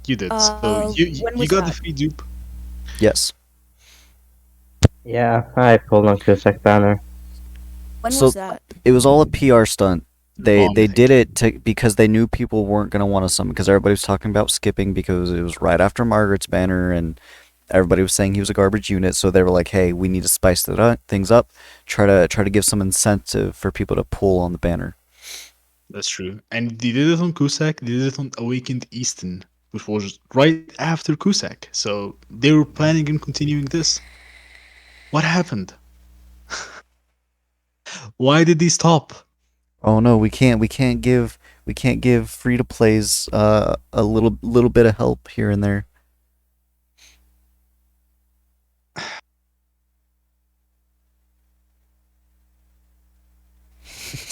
You did. So When you was got the that? free dupe. Yes. Yeah, I pulled on Cusack banner. When So- was that? It was all a PR stunt. They Long, I did think. it because they knew people weren't gonna want to summon, because everybody was talking about skipping because it was right after Margaret's banner and everybody was saying he was a garbage unit. So they were like, "Hey, we need to spice things up. Try to give some incentive for people to pull on the banner." That's true. And they did it on Kusak. They did it on Awakened Easton, which was right after Kusak. So they were planning on continuing this. What happened? Why did they stop? Oh no, we can't give free to plays a little bit of help here and there.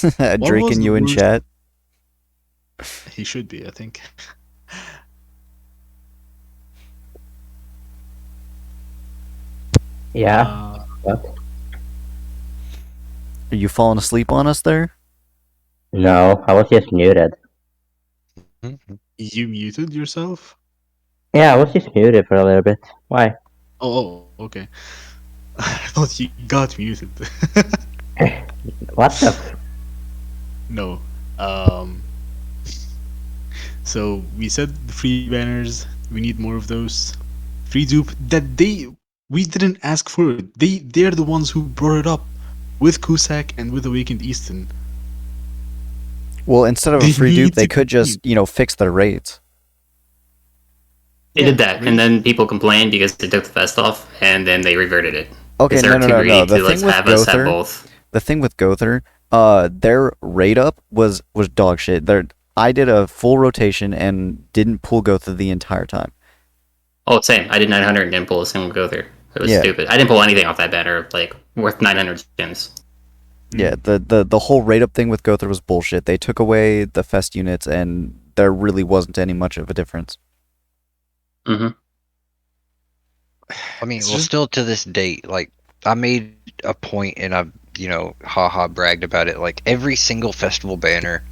Drake was and the you in worst- chat. He should be, I think. Yeah. Uh, What? Are you falling asleep on us there? No, I was just muted. you muted yourself? Yeah, I was just muted for a little bit. Why? Oh, okay. I thought you got muted. What the? F- No. So we said the free banners. We need more of those. Free dupe that we didn't ask for it. They're the ones who brought it up with Kusak and with Awakened Easton. Well, instead of a They free need dupe, they to could just, fix their rates. They Yeah, did that, and then people complained because they took the vest off, and then they reverted it. Okay, Because no, they're no, too no, greedy no. The to thing with have us have Gother, both. their rate up was dog shit. I did a full rotation and didn't pull Gother the entire time. Oh, same. I did 900 and didn't pull a single Gother. It was Yeah. stupid. I didn't pull anything off that banner, like, worth 900 gems. Yeah, the whole rate up thing with Gother was bullshit. They took away the fest units, and there really wasn't any much of a difference. Mm-hmm. I mean, It's well, just- still to this date, like I made a point and I've haha bragged about it. Like every single festival banner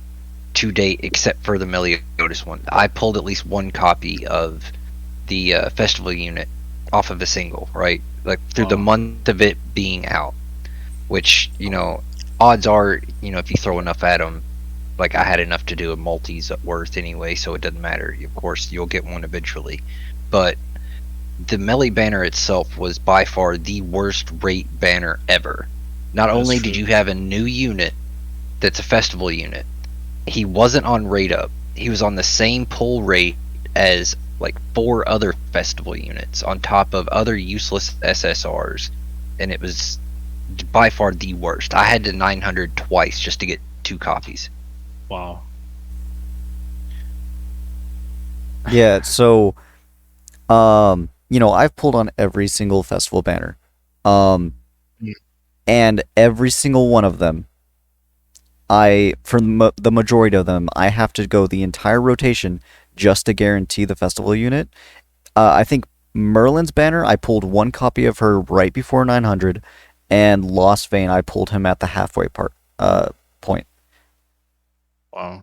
to date, except for the Meliodas one, I pulled at least one copy of the festival unit off of a single, right? Like through the Wow. month of it being out, which odds are, if you throw enough at them, like I had enough to do a multis worth anyway, so it doesn't matter. Of course, you'll get one eventually, but the melee banner itself was by far the worst rate banner ever. Not That's only did true. you have a new unit that's a festival unit, he wasn't on rate up. He was on the same pull rate as like 4 other festival units on top of other useless SSRs, and it was by far the worst. I had to 900 twice just to get 2 copies. Wow. Yeah, so I've pulled on every single festival banner. Yeah. And every single one of them, for the majority of them, I have to go the entire rotation just to guarantee the festival unit. I think Merlin's banner, I pulled one copy of her right before 900, and Lost Vein, I pulled him at the halfway point. Wow.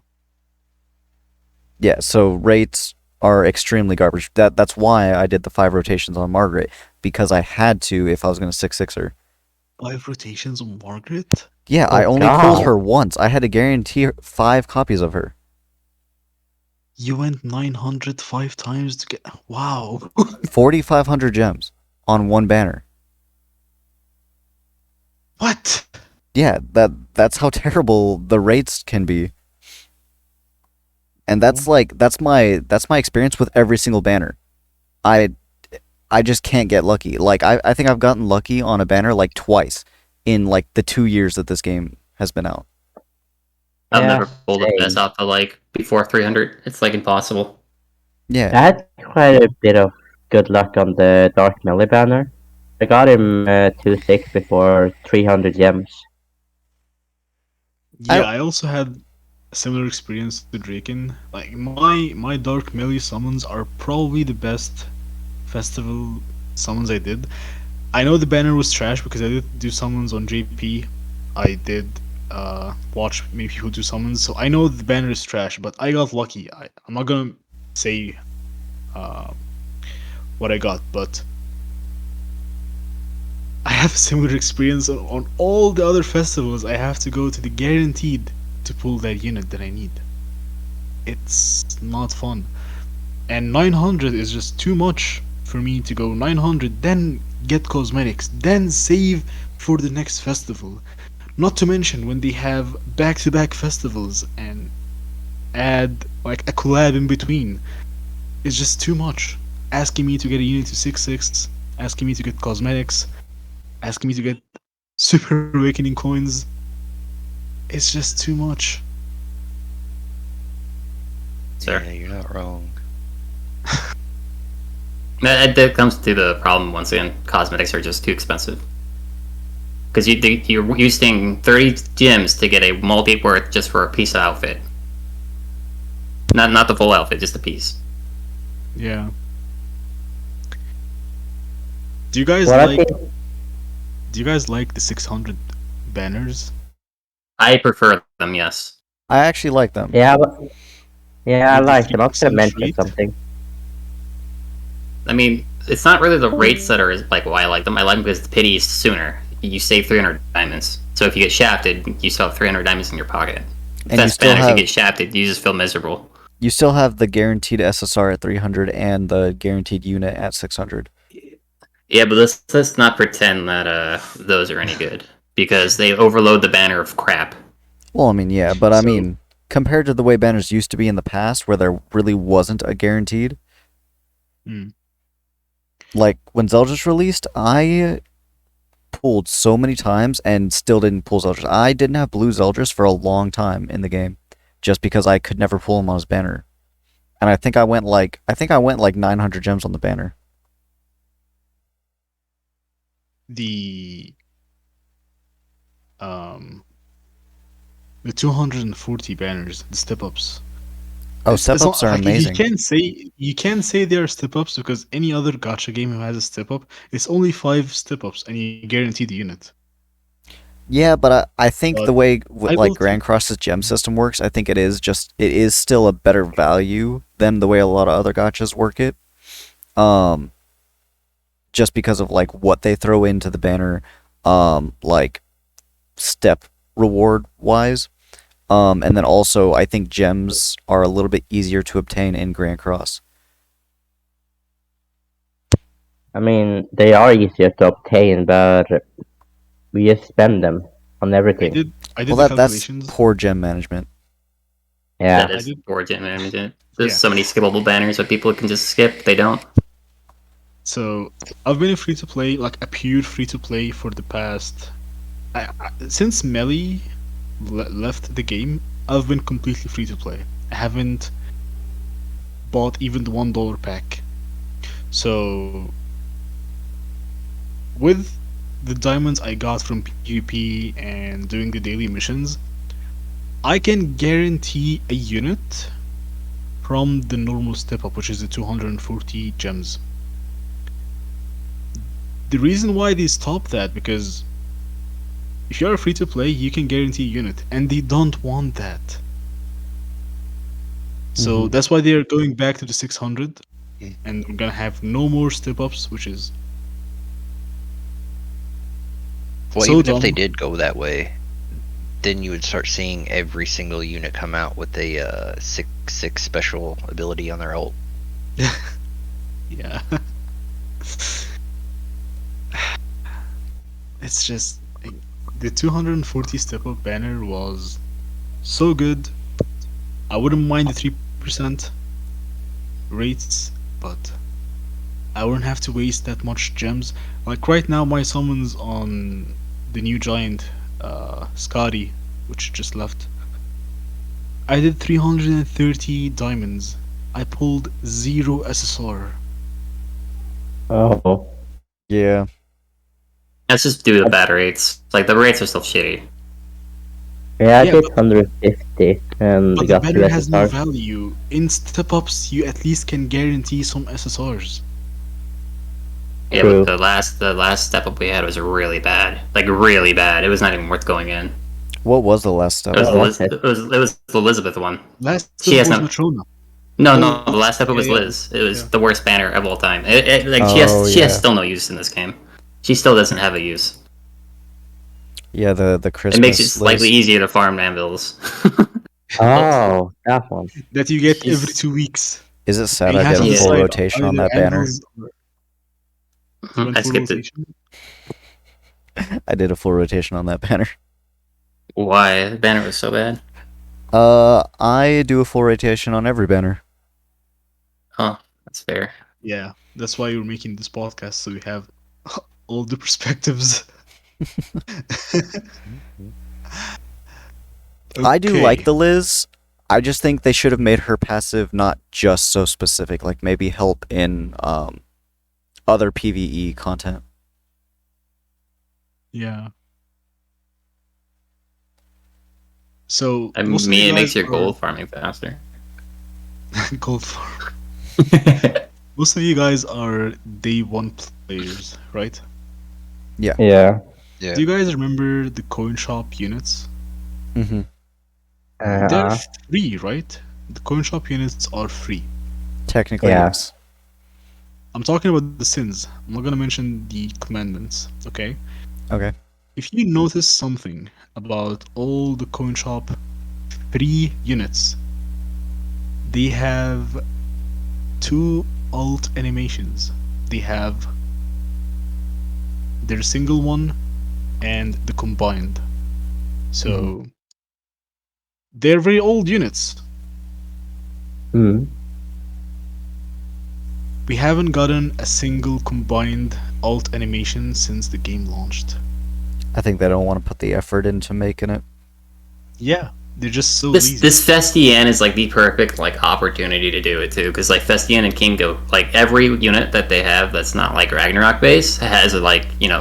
Yeah, so rates are extremely garbage. That's why I did the 5 rotations on Margaret, because I had to if I was going to 6-6 her. 5 rotations on Margaret? Yeah, Oh, I only God. pulled her once. I had to guarantee 5 copies of her. You went 905 times to get. Wow. 4,500 gems on one banner. What? Yeah, that's how terrible the rates can be. And that's my experience with every single banner. I just can't get lucky. Like I think I've gotten lucky on a banner like twice in like the 2 years that this game has been out. I've Yeah, never pulled a best same. off of like before 300. It's like impossible. Yeah. I had quite a bit of good luck on the Dark Melee banner. I got him 2-6 before 300 gems. Yeah, I also had a similar experience to Drakien. Like my dark melee summons are probably the best festival summons I did. I know the banner was trash because I did do summons on JP. I did watch many people do summons, so I know the banner is trash. But I got lucky. I'm not gonna say uh, what I got, but I have a similar experience on all the other festivals. I have to go to the guaranteed to pull that unit that I need. It's not fun. And 900 is just too much for me to go 900, then get cosmetics, then save for the next festival. Not to mention when they have back to back festivals and add like a collab in between. It's just too much. Asking me to get a unit to 6-6, asking me to get cosmetics, asking me to get Super Awakening coins. It's just too much. Sir. Yeah, you're not wrong. That comes to the problem once again. Cosmetics are just too expensive. Because you're using 30 gems to get a multi worth just for a piece of outfit. Not the full outfit, just a piece. Yeah. Do you guys What I like think, do you guys like the 600 banners? I prefer them, yes. I actually like them. yeah, I With the like them. I was gonna 3% mention rate? something. I mean, it's not really the rates that are like why I like them. I like them because the pity is sooner. You save 300 diamonds. So if you get shafted, you still have 300 diamonds in your pocket. And you Best still banners, have you get shafted, you just feel miserable. you still have the guaranteed SSR at 300 and the guaranteed unit at 600. Yeah, but let's not pretend that those are any good because they overload the banner of crap. Well, I mean, yeah, but I So- mean, compared to the way banners used to be in the past where there really wasn't a guaranteed, Hmm. like when Zeldris released, I pulled so many times and still didn't pull Zeldris. I didn't have blue Zeldris for a long time in the game just because I could never pull him on his banner. And I think I went like 900 gems on the banner. The um the 240 banners, the step ups. Oh, step ups are amazing. You can't say they are step ups because any other gacha game who has a step up, it's only 5 step ups and you guarantee the unit. Yeah, but I think But the way I like will Grand Cross's gem system works, I think it is still a better value than the way a lot of other gachas work it. Just because of like what they throw into the banner, like step reward wise. And then also I think gems are a little bit easier to obtain in Grand Cross. I mean, they are easier to obtain, but we just spend them on everything. I did Well, the that's calculations. poor gem management. Yeah. That is I did- poor gem management. There's Yeah. so many skippable banners that people can just skip. They don't. So I've been a free to play, like a pure free to play for the past. Since Melee left the game, I've been completely free to play. I haven't bought even the $1 pack. So with the diamonds I got from PvP and doing the daily missions, I can guarantee a unit from the normal step up, which is the 240 gems. The reason why they stopped that because if you're free to play, you can guarantee a unit, and they don't want that. So that's why they're going back to the 600, and we're gonna have no more step ups, which is Well, So even if they dumb. did go that way, then you would start seeing every single unit come out with a 6/6 special ability on their ult. Yeah. It's just the 240 step up banner was so good. I wouldn't mind the 3% rates, but I wouldn't have to waste that much gems. Like right now, my summons on the new giant, Scotty, which just left. I did 330 diamonds. I pulled 0 SSR. Oh. Yeah. That's just due to bad rates. Like the rates are still shitty. Yeah, I Yeah, did but- 150 and But the got 2 banner has no SSRs. value. In step ups, you at least can guarantee some SSRs. Yeah, True. but the last step up we had was really bad. Like really bad. It was not even worth going in. What was the last step? It was, Oh, Liz, okay. it was the Elizabeth one. Last She step has was no- Matrona. No, the last step up was yeah, Liz. It was yeah. the worst banner of all time. Like Oh, she has yeah. still no use in this game. She still doesn't have a use. Yeah, the Christmas It makes it slightly list. easier to farm anvils. Oh, that one. That you get She's- every 2 weeks. Is it sad And you I have did to a full decide rotation on either that banner? anvils or- You went I full skipped it. rotation? I did a full rotation on that banner. Why? The banner was so bad. I do a full rotation on every banner. Oh, that's fair. Yeah, that's why you're making this podcast, so we have all the perspectives. I do like Okay. the Liz. I just think they should have made her passive not just so specific, like maybe help in other PvE content. Yeah. So I most of mean, you it makes guys your are- gold farming faster. gold farm. Most of you guys are day 1 players, right? Yeah. Yeah. Do you guys remember the coin shop units? Mm-hmm. They're free, right? The coin shop units are free. Technically, Yeah. yes. I'm talking about the sins. I'm not gonna mention the commandments, okay? Okay. If you notice something about all the coin shop free units, they have 2 alt animations. They have their single one and the combined. So they're very old units. Mm. We haven't gotten a single combined alt animation since the game launched. I think they don't want to put the effort into making it. Yeah, they're just so This lazy. this Festien is like the perfect like opportunity to do it too, because like Festien and Kingo, like every unit that they have that's not like Ragnarok base has a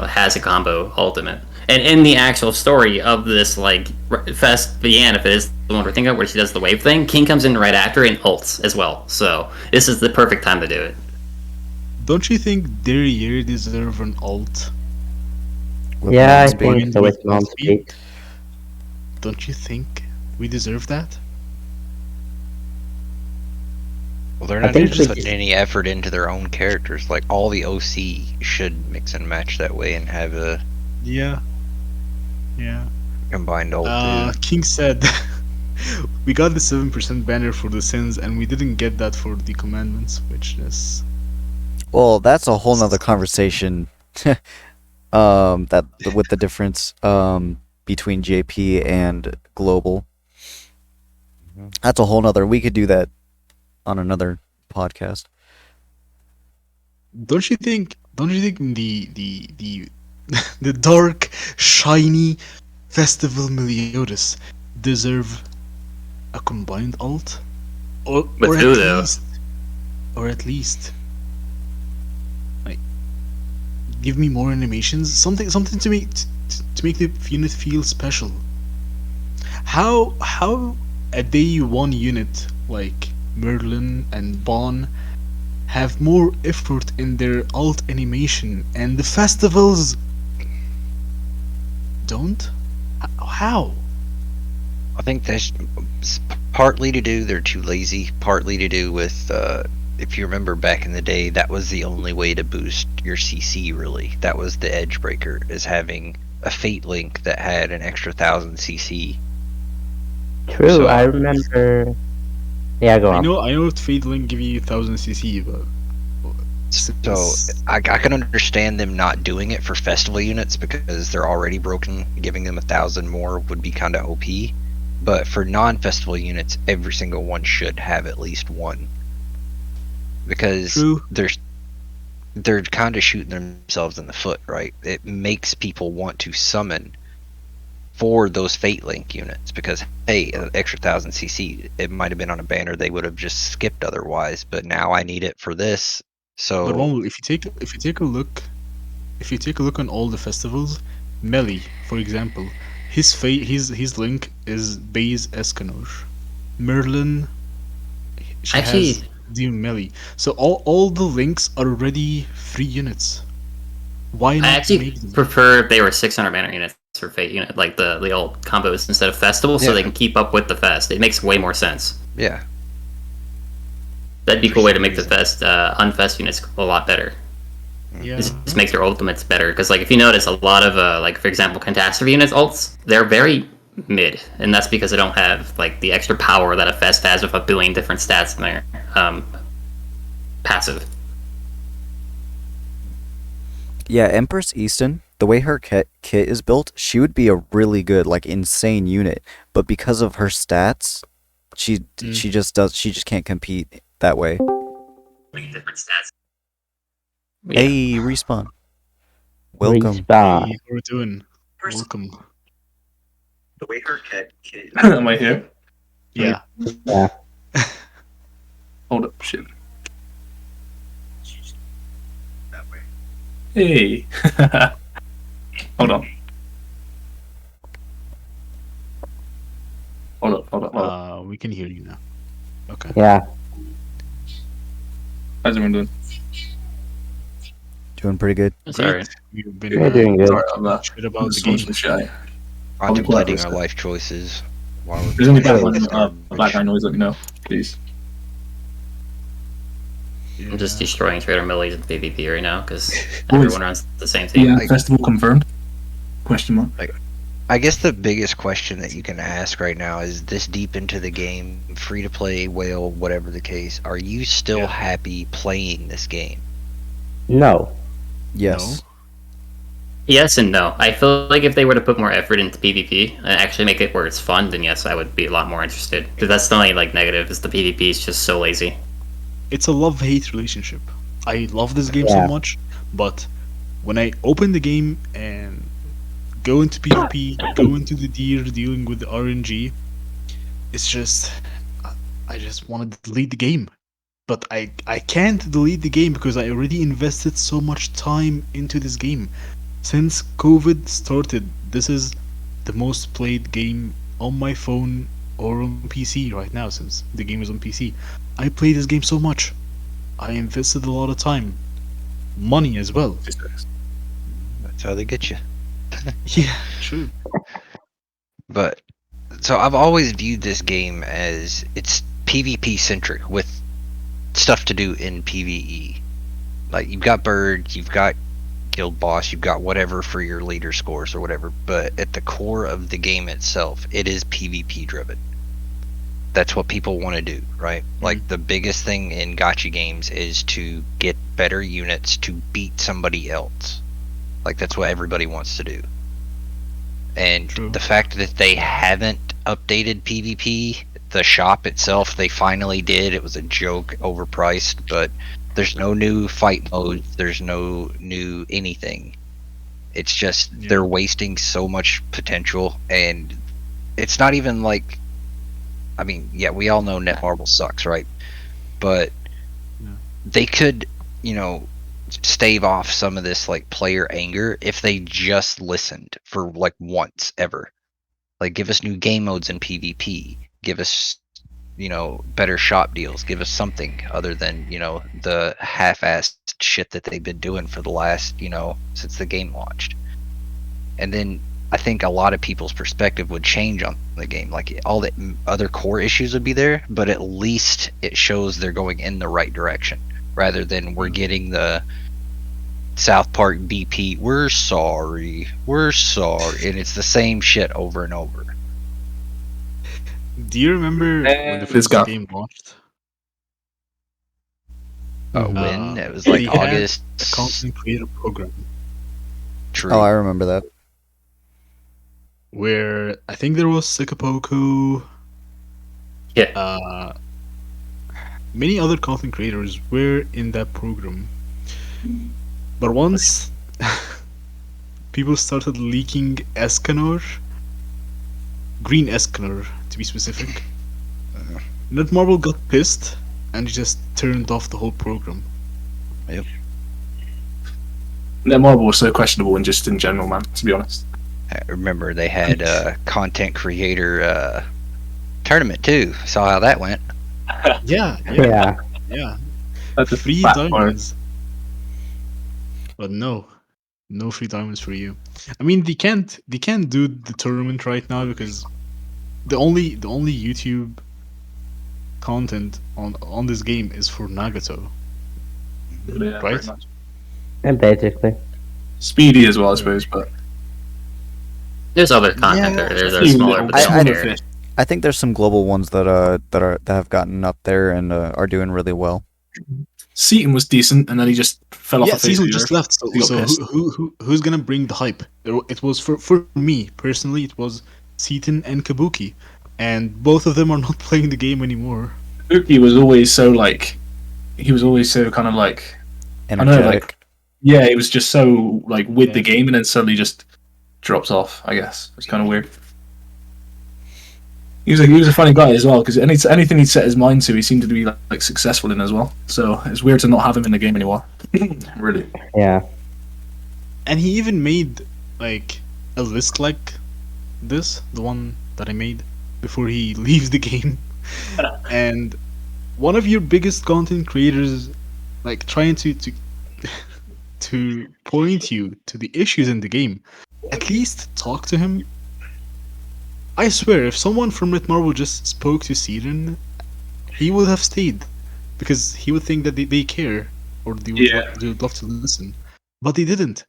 has a combo ultimate. And in the actual story of this like Festien, if it is the one we're thinking of, where she does the wave thing, King comes in right after and ults as well. So this is the perfect time to do it. Don't you think Derriere deserve an alt? with Yeah, I non-speed. think so. It's non-speed. Don't you think we deserve that? Well, they're I not think just we- putting any effort into their own characters. Like all the OC should mix and match that way and have a Yeah. Yeah. combined ult. King said we got the 7% banner for the sins and we didn't get that for the commandments, which is Well, that's a whole nother conversation. That with the difference between JP and global. That's a whole nother. We could do that on another podcast. don't you think the the dark shiny festival Meliodas deserve a combined alt? Or With who, though? At least like give me more animations, something to make the unit feel special. How a day 1 unit like Merlin and Bon have more effort in their alt animation and the festivals don't? How? I think that's partly to do they're too lazy, partly to do with if you remember back in the day, that was the only way to boost your CC really. That was the edge breaker, is having a Fate Link that had an extra 1000 CC. True, So- I remember. Yeah, go I on. know Fate Link give you 1000 CC, but So I can understand them not doing it for festival units because they're already broken. Giving them 1000 more would be kind of OP. But for non-festival units, every single one should have at least one. Because True. they're kind of shooting themselves in the foot, right? It makes people want to summon for those Fate Link units because, hey, an extra 1000 CC, it might have been on a banner they would have just skipped otherwise, but now I need it for this. So But Mumble, if you take a look on all the festivals, Melly, for example, his link is Baze Escanor. Merlin, she Actually- has Demon Melly. So all the links are already free units. Why not I actually make them? prefer if they were 600 mana units for Fate unit, like the old combos instead of festival, so Yeah. they can keep up with the fest. It makes way more sense. yeah, That'd be a cool way to make the fest unfest units a lot better. Yeah. This makes their ultimates better because, like, if you notice, a lot of like, for example, catastrophe units ults, they're very mid, and that's because they don't have like the extra power that a fest has with a billion different stats in their passive. Yeah, Empress Easton, the way her kit is built, she would be a really good, like, insane unit. But because of her stats, she just can't compete that way. Different stats. Yeah. Hey, respawn. Welcome. Respawn. Hey, how are we doing? Welcome. The way her cat Am I here? Yeah. Yeah. Hold up, shit. that way. Hey. Hold on. Hold up. We can hear you now. Okay. Yeah. How's everyone doing? Doing pretty good. Sorry. We've been You're doing good. Sorry, I'm shit about the just game. shy. contemplating glad our to- life choices. While we're There's any playing background, this garbage. background noise, let me know, please. I'm just destroying Trader Millies in PvP right now because Boys. everyone runs the same team. Yeah, Like- festival confirmed? Question mark. I guess the biggest question that you can ask right now is this deep into the game, free to play, whale, whatever the case, are you still Yeah. happy playing this game? No. Yes. Yes and no. I feel like if they were to put more effort into PvP and actually make it where it's fun, then yes, I would be a lot more interested. Because that's the only like negative is the PvP is just so lazy. It's a love-hate relationship. I love this game Yeah. so much, but when I open the game and go into PvP, go into the deer dealing with the RNG, it's just I just want to delete the game. But I can't delete the game because I already invested so much time into this game. Since COVID started, this is the most played game on my phone or on PC right now since the game is on PC. I play this game so much. I invested a lot of time. Money as well. That's how they get you. Yeah, true. But so I've always viewed this game as it's PvP centric with stuff to do in PvE. Like you've got birds, you've got guild boss, you've got whatever for your leader scores or whatever, but at the core of the game itself, it is PvP driven. That's what people want to do, right? Like the biggest thing in gacha games is to get better units to beat somebody else. Like that's what everybody wants to do. And True. the fact that they haven't updated PvP, the shop itself, they finally did. It was a joke, overpriced, but there's no new fight modes, there's no new anything. It's just Yeah. they're wasting so much potential, and it's not even like, I mean, yeah, we all know Netmarble sucks, right? But Yeah. they could, you know, stave off some of this like player anger if they just listened for like once ever. Like give us new game modes in PvP, give us, you know, better shop deals, give us something other than, you know, the half-assed shit that they've been doing for the last, you know, since the game launched. And then I think a lot of people's perspective would change on the game. Like all the other core issues would be there, but at least it shows they're going in the right direction rather than we're getting the South Park BP, we're sorry, and it's the same shit over and over. Do you remember when the It's first gone. game launched? When it was like they had August. a content creator program True. Oh, I remember that. where I think there was Sikapoku, Yeah. many other content creators were in that program. But once people started leaking Escanor, green Escanor to be specific, Netmarble got pissed and just turned off the whole program. Netmarble was so questionable and just in general, man. To be honest. I remember they had a content creator tournament too. Saw how that went. Yeah. That's a Free fat part. diamonds. But no free diamonds for you. I mean, they can't do the tournament right now because the only YouTube content on this game is for Nagato. Yeah, Right? pretty much. And basically. Speedy as well, I suppose, but There's other content there. There's a few smaller, little- but they don't I- care. I think there's some global ones that have gotten up there and are doing really well. Seaton was decent, and then he just fell off Yeah, the face season of the just earth. left. So, He got so pissed. who's gonna bring the hype? It was for me personally. It was Seaton and Kabuki, and both of them are not playing the game anymore. Uki was always so like, he was always so kind of like, I know, Energetic. like, yeah, he was just so like with the Yeah. game, and then suddenly just drops off. I guess it's kind of weird. He was a funny guy as well because anything he set his mind to, he seemed to be like successful in as well. So it's weird to not have him in the game anymore. Really. Yeah. And he even made like a list like this, the one that I made before he leaves the game. And one of your biggest content creators like trying to to point you to the issues in the game. At least talk to him. I swear, if someone from Netmarble just spoke to Siren, he would have stayed. Because he would think that they care, or they would love to listen. But they didn't.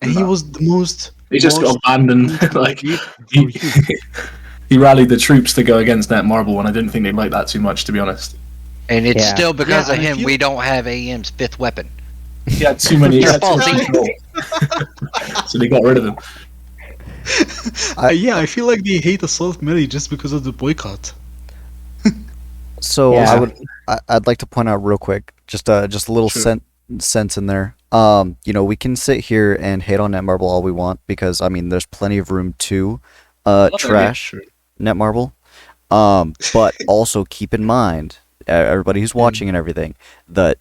And he No. was the most... He just got watched abandoned. like creator he, for you. he rallied the troops to go against Netmarble, and I didn't think they'd like that too much, to be honest. And it's Yeah. still because Yeah, of and I him feel- we don't have AM's fifth weapon. He had too many. Your fault, So they got rid of him. I feel like they hate Assault Melee just because of the boycott. So Yeah. I'd like to point out real quick, just a little Sure. sense in there. We can sit here and hate on Netmarble all we want because I mean there's plenty of room to trash Netmarble. But also keep in mind, everybody who's watching and everything, that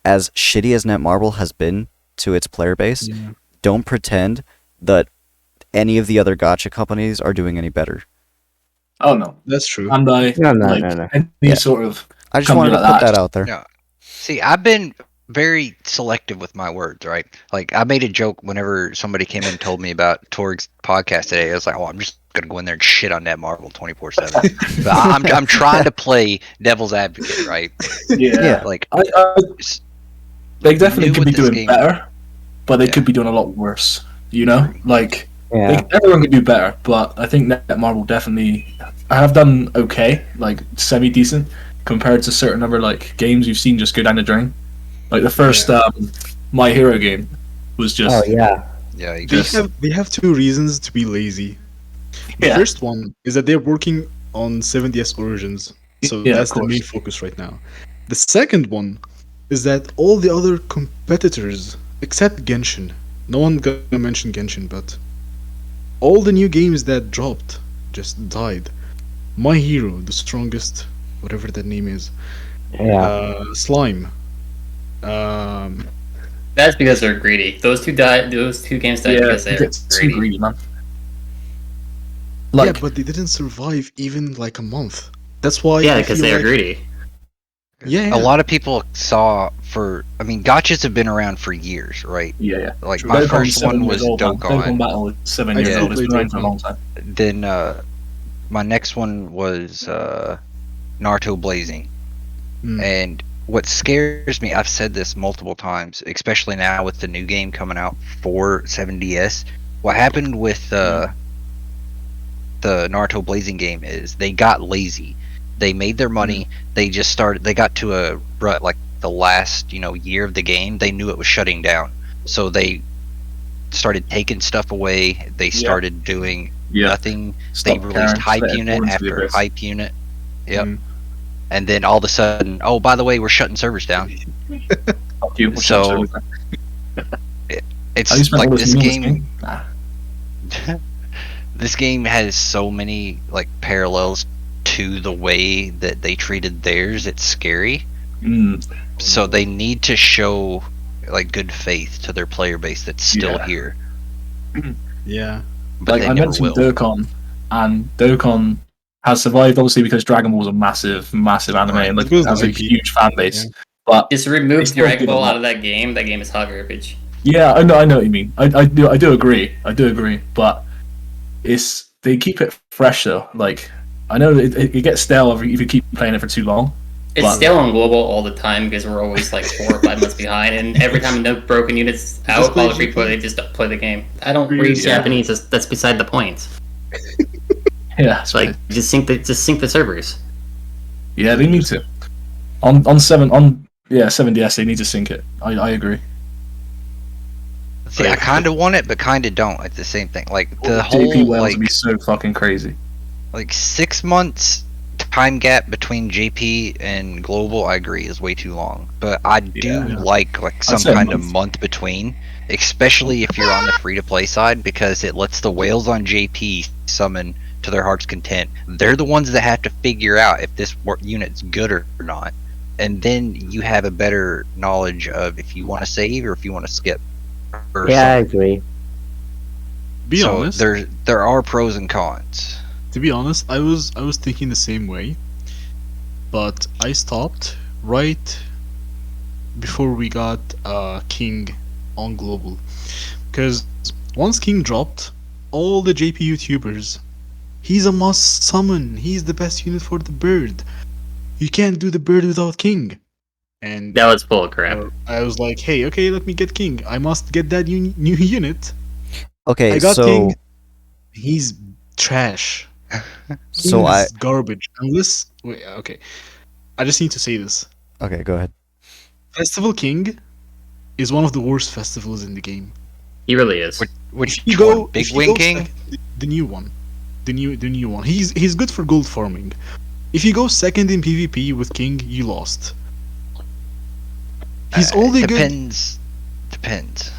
as shitty as Netmarble has been to its player base, don't pretend that any of the other gacha companies are doing any better. Oh no. That's true. And I No. any Yeah. sort of I just Company wanted to like put that. that out there. No. See, I've been very selective with my words, right? Like, I made a joke whenever somebody came in and told me about Torg's podcast today. I was like, oh, I'm just going to go in there and shit on that Marvel 24/7. But I'm trying to play devil's advocate, right? yeah. Like, I, s- they definitely new could be with this doing game. better, but they Yeah. could be doing a lot worse. You know, like Yeah. everyone could do better, but I think Netmarble definitely have done okay, like semi decent compared to certain other like games you've seen just go down the drain. Like the first My Hero game was just Oh yeah. yeah, you They just, have two reasons to be lazy. The Yeah. first one is that they're working on 70s Origins, so Yeah, that's of the course. main focus right now. The second one is that all the other competitors, except Genshin, no one gonna mention Genshin, but all the new games that dropped just died. My Hero, the strongest, whatever that name is, Yeah. Slime. That's because they're greedy. Those two died. Those two games died because they're it's too greedy. greedy, man. Yeah, Like but they didn't survive even like a month. That's why. Yeah, I because feel they are like- greedy. Yeah, a lot of people saw I mean, gotchas have been around for years, right? yeah. Like, True. my Dokkan's first 7 one years was old, man. Dokkan Dokkan. Battle is 7 I years still old. It's play been around for a Dokkan. long time. Then my next one was Naruto Blazing. Mm. And what scares me, I've said this multiple times, especially now with the new game coming out for 7DS. What happened with the Naruto Blazing game is they got lazy. They made their money. They just started. They got to a rut like the last year of the game. They knew it was shutting down, so they started taking stuff away. They started doing nothing. They released hype unit after hype unit. Yep. And then all of a sudden, oh, by the way, we're shutting servers down. Fuck you, So it's like this game. This game has so many like parallels to the way that they treated theirs. It's scary. So they need to show like good faith to their player base that's still here. Yeah. But Like they I never mentioned will. Dokkan, and Dokkan has survived obviously because Dragon Ball was a massive anime and like, It has a was huge fan base. Yeah. But Just remove It's still Dragon good a Ball lot. out of that game is hot garbage. yeah, I know what you mean. I do agree. But they keep it fresh though. Like I know it gets stale if you keep playing it for too long. It's But- still on global all the time because we're always like 4 or 5 months behind, and every time no broken units out, play all the people GP. they just play the game. I don't read Yeah. Japanese. That's beside the point. Yeah, It's like just sync the servers. yeah, they need to. On 7DS they need to sync it. I agree. See, I kind of want it, but kind of don't. It's the same thing. Like the JP whole Wales would be so fucking crazy. like 6 months time gap between JP and global, I agree, is way too long. But I do Yeah. like some say a kind of month. month between, especially if you're on the free to play side, because it lets the whales on JP summon to their heart's content. They're the ones that have to figure out if this unit's good or not, and then you have a better knowledge of if you want to save or if you want to skip. Or Yeah, I something. agree. Be So honest. there are pros and cons. To be honest, I was thinking the same way, but I stopped right before we got King on global, because once King dropped, all the JP YouTubers, he's a must summon. He's the best unit for the bird. You can't do the bird without King. And That was bull crap. I was like, hey, okay, let me get King. I must get that new unit. Okay, I got so King. He's trash. so King I is garbage. Unless wait, okay, I just need to say this. okay, go ahead. Festival King is one of the worst festivals in the game. He really is. Which If you go, one? Big if you Wing go King? the new one, the new one. He's good for gold farming. If you go second in PvP with King, you lost. He's only good. Depends.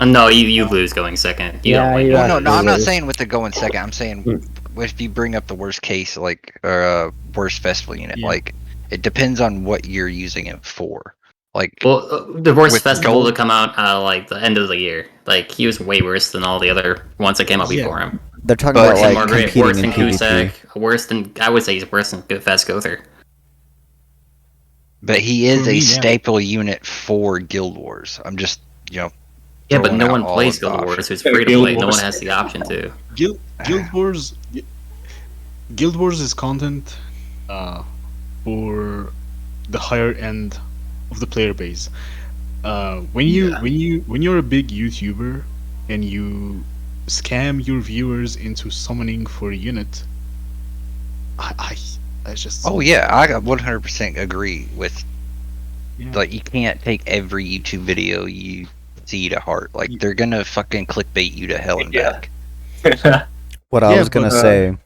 No, you lose going second. You Yeah, don't win. you Well, no, I'm not Absolutely. saying with the going second. I'm saying if you bring up the worst case, like or worst festival unit, Yeah. like it depends on what you're using it for. Like Well, the worst With festival gold- to come out like the end of the year. Like he was way worse than all the other ones that came out Yeah. before him. They're talking But about Worse than like Margaret, worse competing than in PvP. Cusack, worse than I would say he's worse than Fast Gother. but he is For a me, yeah. staple unit for Guild Wars. I'm just Yeah, but throwing no out one all plays of the Guild Wars. options. It's free to Guild play. No Wars. one has the option to. Guild Wars. Guild Wars is content for the higher end of the player base. When you're a big YouTuber and you scam your viewers into summoning for a unit, I just Oh yeah, I 100% agree with. Yeah. Like you can't take every YouTube video you see to heart. Like they're gonna fucking clickbait you to hell and Yeah. back. What I Yeah, was gonna but, say,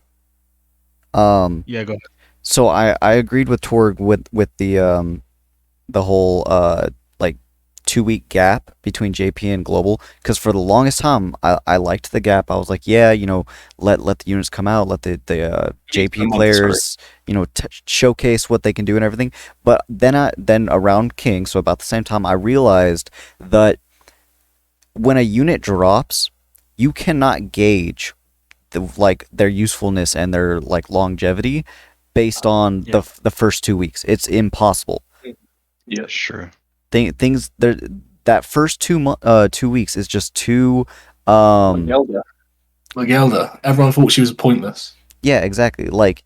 yeah, go ahead. so I agreed with Torg with the whole like 2 week gap between JP and global, because for the longest time I liked the gap. I was like, yeah, let the units come out, let the JP month, players showcase what they can do and everything. But then around King, so about the same time, I realized that when a unit drops, you cannot gauge their usefulness and their longevity based on the first 2 weeks. It's impossible. Yeah. Sure. Things there, that first 2 weeks is just too Like Elder. Everyone thought she was pointless. yeah, exactly. Like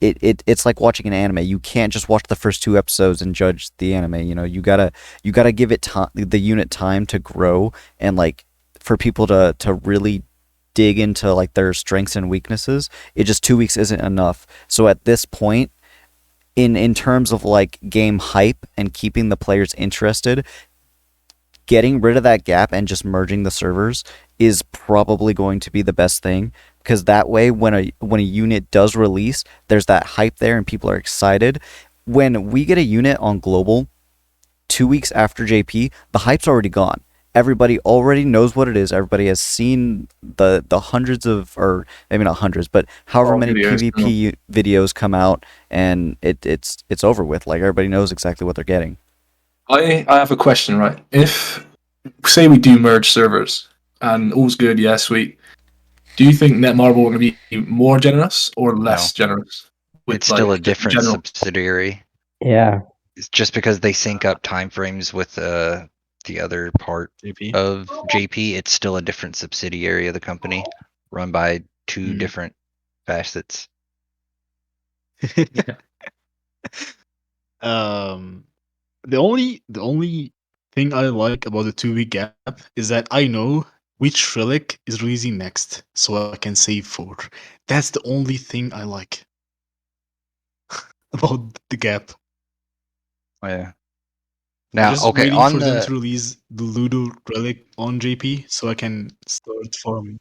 it's like watching an anime. You can't just watch the first 2 episodes and judge the anime. You gotta give it time, the unit time to grow, and like for people to really dig into like their strengths and weaknesses. It just 2 weeks isn't enough. So at this point, in terms of like game hype and keeping the players interested, getting rid of that gap and just merging the servers is probably going to be the best thing, because that way when a unit does release, there's that hype there and people are excited. When we get a unit on global 2 weeks after JP, the hype's already gone. Everybody already knows what it is. Everybody has seen the hundreds of, or maybe not hundreds, but however many PvP videos come out, and it's over with. Like, everybody knows exactly what they're getting. I have a question, right? If, say we do merge servers, and all's good, yeah, sweet, do you think Netmarble are going to be more generous or less generous? It's still a different subsidiary. Yeah. It's just because they sync up timeframes with the other part of JP, it's still a different subsidiary of the company, run by two different facets. The only thing I like about the 2 week gap is that I know which relic is releasing next, so I can save for. That's the only thing I like about the gap. Oh, yeah. Now, just okay, waiting on for them the to release the Ludo relic on JP, so I can start farming.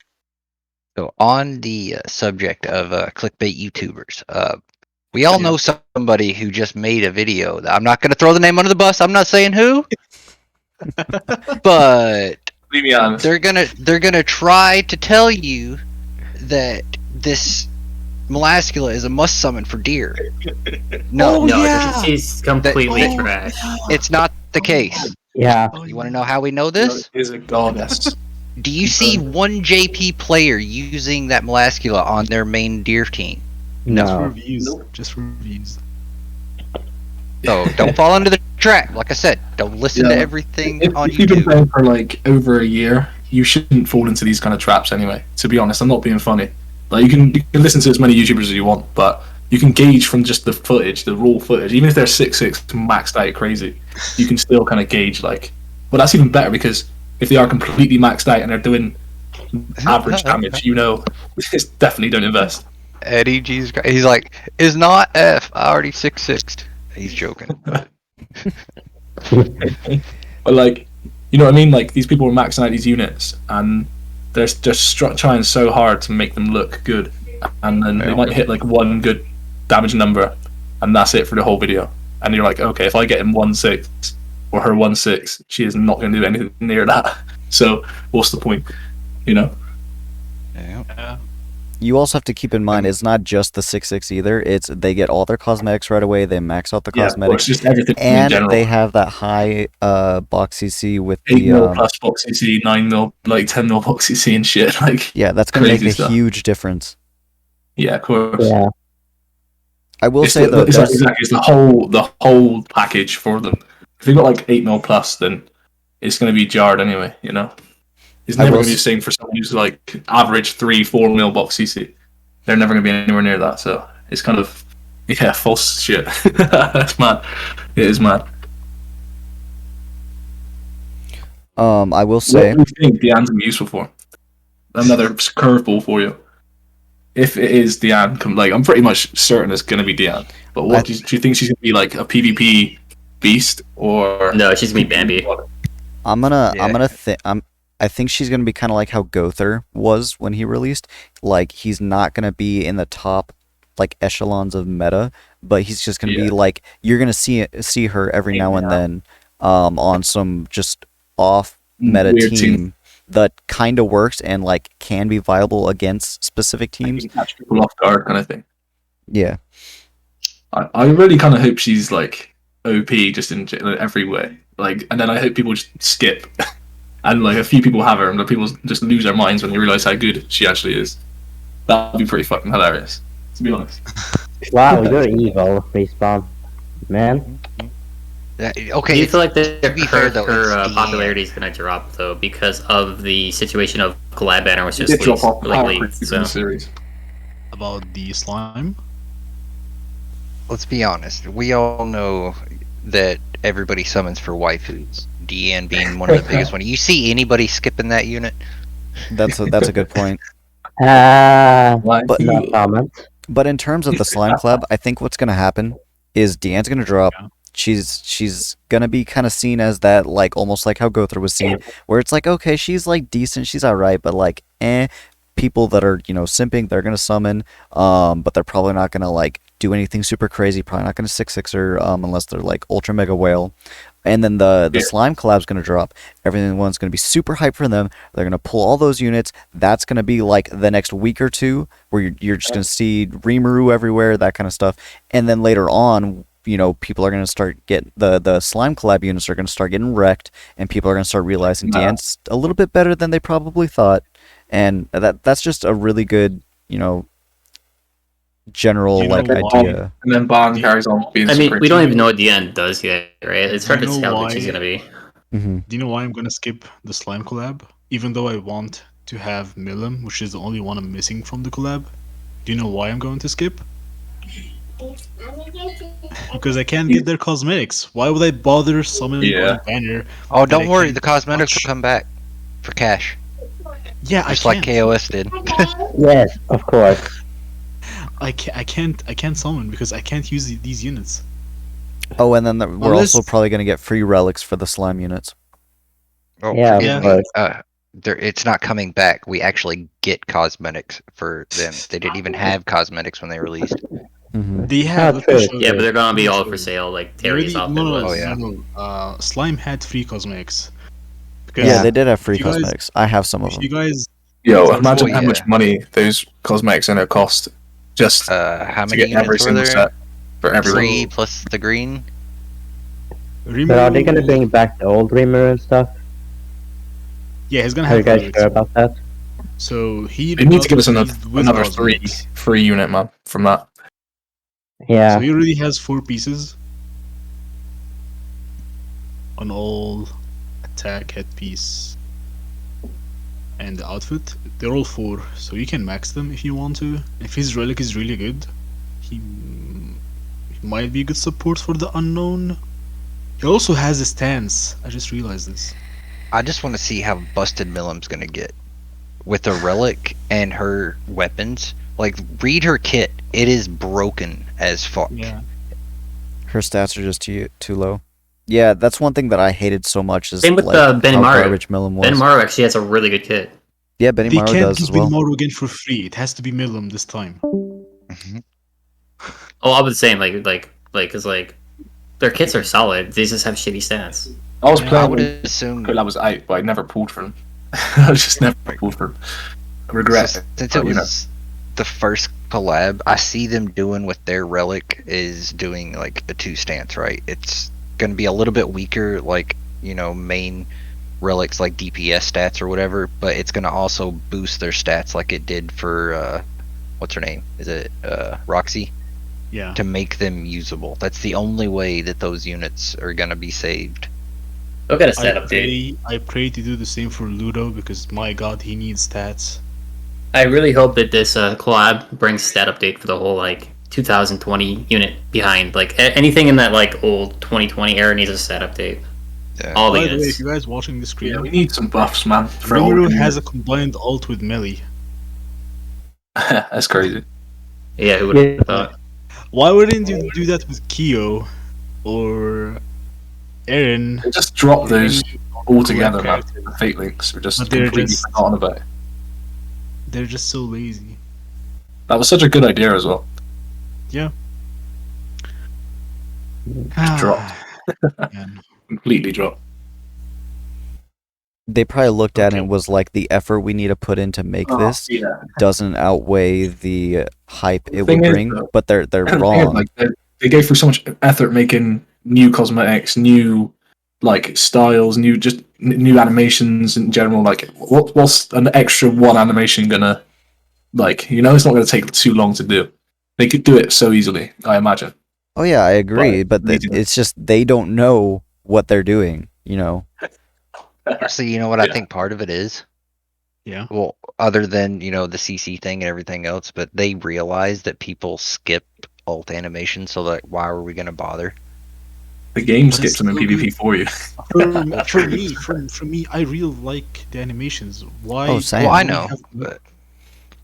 so on the subject of clickbait YouTubers, we all know somebody who just made a video. I'm not going to throw the name under the bus. I'm not saying who, but leave me honest. They're gonna try to tell you that this Melascula is a must summon for deer. No, she's completely trash. It's not the case. Yeah. You want to know how we know this? Is a goddess. Do you see one JP player using that Melascula on their main deer team? No. Just reviews. So don't fall into the trap. Like I said, don't listen to everything on if you've been YouTube. playing for like over a year, you shouldn't fall into these kind of traps anyway. To be honest, I'm not being funny. Like you can listen to as many YouTubers as you want, but you can gauge from just the footage, the raw footage. Even if they're 6'6" maxed out crazy, you can still kind of gauge like. Well, that's even better, because if they are completely maxed out and they're doing average damage, it's definitely don't invest. Eddie G's he's like, is not F. I already 6'6"'d. He's joking. But like, you know what I mean? Like, these people are maxing out these units, and they're just trying so hard to make them look good, and then they might hit like one good damage number, and that's it for the whole video. And you're like, okay, if I get him 1/6 or her 1/6, she is not going to do anything near that. So what's the point? You know? Yeah. You also have to keep in mind, it's not just the 6/6 either. It's they get all their cosmetics right away. They max out the cosmetics, just everything and in general. they have that high box CC with 8 the mil plus box CC, 9 mil, like 10 mil box CC and shit. Like, yeah, that's going to make crazy a stuff. huge difference. Yeah, of course. Yeah. I will It's say though, it's the whole package for them. If they've got like 8 mil plus, then it's going to be jarred anyway. You know, it's never going to be the same for someone who's like average 3-4 mil box CC. They're never going to be anywhere near that. So it's kind of false shit. That's mad. It is mad. I will say, what do you think Diane's gonna be useful for? Another curveball for you. If it is Diane, like I'm pretty much certain it's gonna be Diane. But what do you think she's gonna be, like a PvP beast, or No, she's gonna be Bambi. I think she's gonna be kind of like how Gother was when he released. Like, he's not gonna be in the top like echelons of meta, but he's just gonna be like, you're gonna see her every now and then on some just off meta team that kind of works and like can be viable against specific teams. Like, catch people off guard kind of thing. Yeah, I really kind of hope she's like OP just in every way. Like, and then I hope people just skip, and like a few people have her, and the people just lose their minds when they realize how good she actually is. That'd be pretty fucking hilarious, to be honest. Wow, you're evil, Respawn. Man. Okay. Do you feel like her popularity is gonna drop though because of the situation of Collab Banner was just drop off leaked? So. the series. About the slime? let's be honest. We all know that everybody summons for waifus. DN being one of the biggest one. You see anybody skipping that unit? That's a good point. Like, But- No comment. But in terms of the slime club, I think what's gonna happen is Deanne's gonna drop. Yeah. She's gonna be kind of seen as that, like almost like how Gothra was seen, where it's like, okay, she's like decent, she's alright, but like people that are, simping, they're gonna summon, but they're probably not gonna like do anything super crazy, probably not gonna 6/6 her unless they're like ultra mega whale. And then the slime collab's gonna drop. Everyone's gonna be super hyped for them. They're gonna pull all those units. That's gonna be like the next week or two, where you're just gonna see Rimuru everywhere, that kind of stuff. And then later on, people are gonna start getting the slime collab units are gonna start getting wrecked, and people are gonna start realizing Dan's a little bit better than they probably thought. And that's just a really good, general You know like why? idea. and then Barn carries on being I mean, super we don't cheap. even know what the end does yet, right? It's hard to You know tell what she's why? gonna be. Hmm. Do you know why I'm gonna skip the slime collab? Even though I want to have Milim, which is the only one I'm missing from the collab. Do you know why I'm going to skip? Because I can't get their cosmetics. Why would I bother summoning Yeah. on a banner? Oh, that I don't worry. can't The cosmetics touch? will come back for cash, Yeah, just I like can't. KOS did. Yes, of course. I can't summon because I can't use these units. Oh, and then we're Unless- also probably gonna get free relics for the slime units. Oh, Yeah, forgive of me. course. It's not coming back. We actually get cosmetics for them. They didn't even have cosmetics when they released. Hmm. They have. Not let me true. show Yeah, you. but they're gonna be Let me all show for you. sale, like They already- Terry's off no, it no, was. Oh, yeah. no. Slime had free cosmetics. Because Yeah, they did have free if you guys- cosmetics. I have some of If them. you guys, Yo, Oh, imagine yeah. how much money those cosmetics are going to cost just How to many get every units were single there? set for everyone. 3 plus the green. But are they gonna bring back the old Dreamer and stuff? Yeah, he's gonna Are you have guys relics. sure about that? So he They need got to give us another, released with another cosmetics. free unit, man, from that. Yeah. So he already has 4 pieces on all attack, headpiece, and the outfit. They're all 4, so you can max them if you want to. If his relic is really good, he might be good support for the unknown. He also has a stance. I just realized this. I just want to see how busted Milim's gonna get with the relic and her weapons. Like, read her kit. It is broken as fuck. Yeah. Her stats are just too low. Yeah, that's one thing that I hated so much. Is Same with like, the how Benimaru. garbage Milim was. Benimaru actually has a really good kit. Yeah, They Benimaru can't does give as well. Benimaru again for free. It has to be Milim this time. Mhm. Oh, I was saying because their kits are solid. They just have shitty stats. I was Yeah, I playing would when assume. I was 8, but I never pulled for him. I just never pulled for him. I regret it. Since but, it you know. was the first collab, I see them doing with their relic is doing like a 2 stance, right? It's going to be a little bit weaker, like, main relics like DPS stats or whatever, but it's going to also boost their stats like it did for, what's her name? Is it Roxy? Yeah. To make them usable. That's the only way that those units are going to be saved. They'll get a stat update. I pray to do the same for Ludo because my god, he needs stats. I really hope that this collab brings stat update for the whole 2020 unit behind. Anything in that old 2020 era needs a stat update. Yeah. All the By the way, units. if you guys watching the screen, Yeah, we need some buffs, man. For all Rimuru of has them. a combined ult with melee. That's crazy. Yeah, who would have Yeah. thought? Why wouldn't you do that with Kyo or Eren? They just drop those all together, man. characters. The fate links were just But they're completely just- forgotten about. They're just so lazy. That was such a good idea as well. dropped. Man. Completely dropped. They probably looked at it Okay. and was like, the effort we need to put in to make Oh, this yeah. doesn't outweigh the hype it Thing would is, bring. though- But they're And the thing is, wrong. like, they go through so much effort making new cosmetics, new styles, new animations in general. Like, what's an extra one animation gonna it's not gonna take too long to do. They could do it so easily, I imagine. Oh yeah, I agree. But needing it. it's just they don't know what they're doing. Actually, you know what I Yeah. think part of it is? Yeah. Well, other than, the CC thing and everything else, but they realize that people skip default animation, so like why were we gonna bother? The game But skips it's them in still PvP good. for you. For me, I really like the animations. Why? Oh, same. Well, I do we know, have-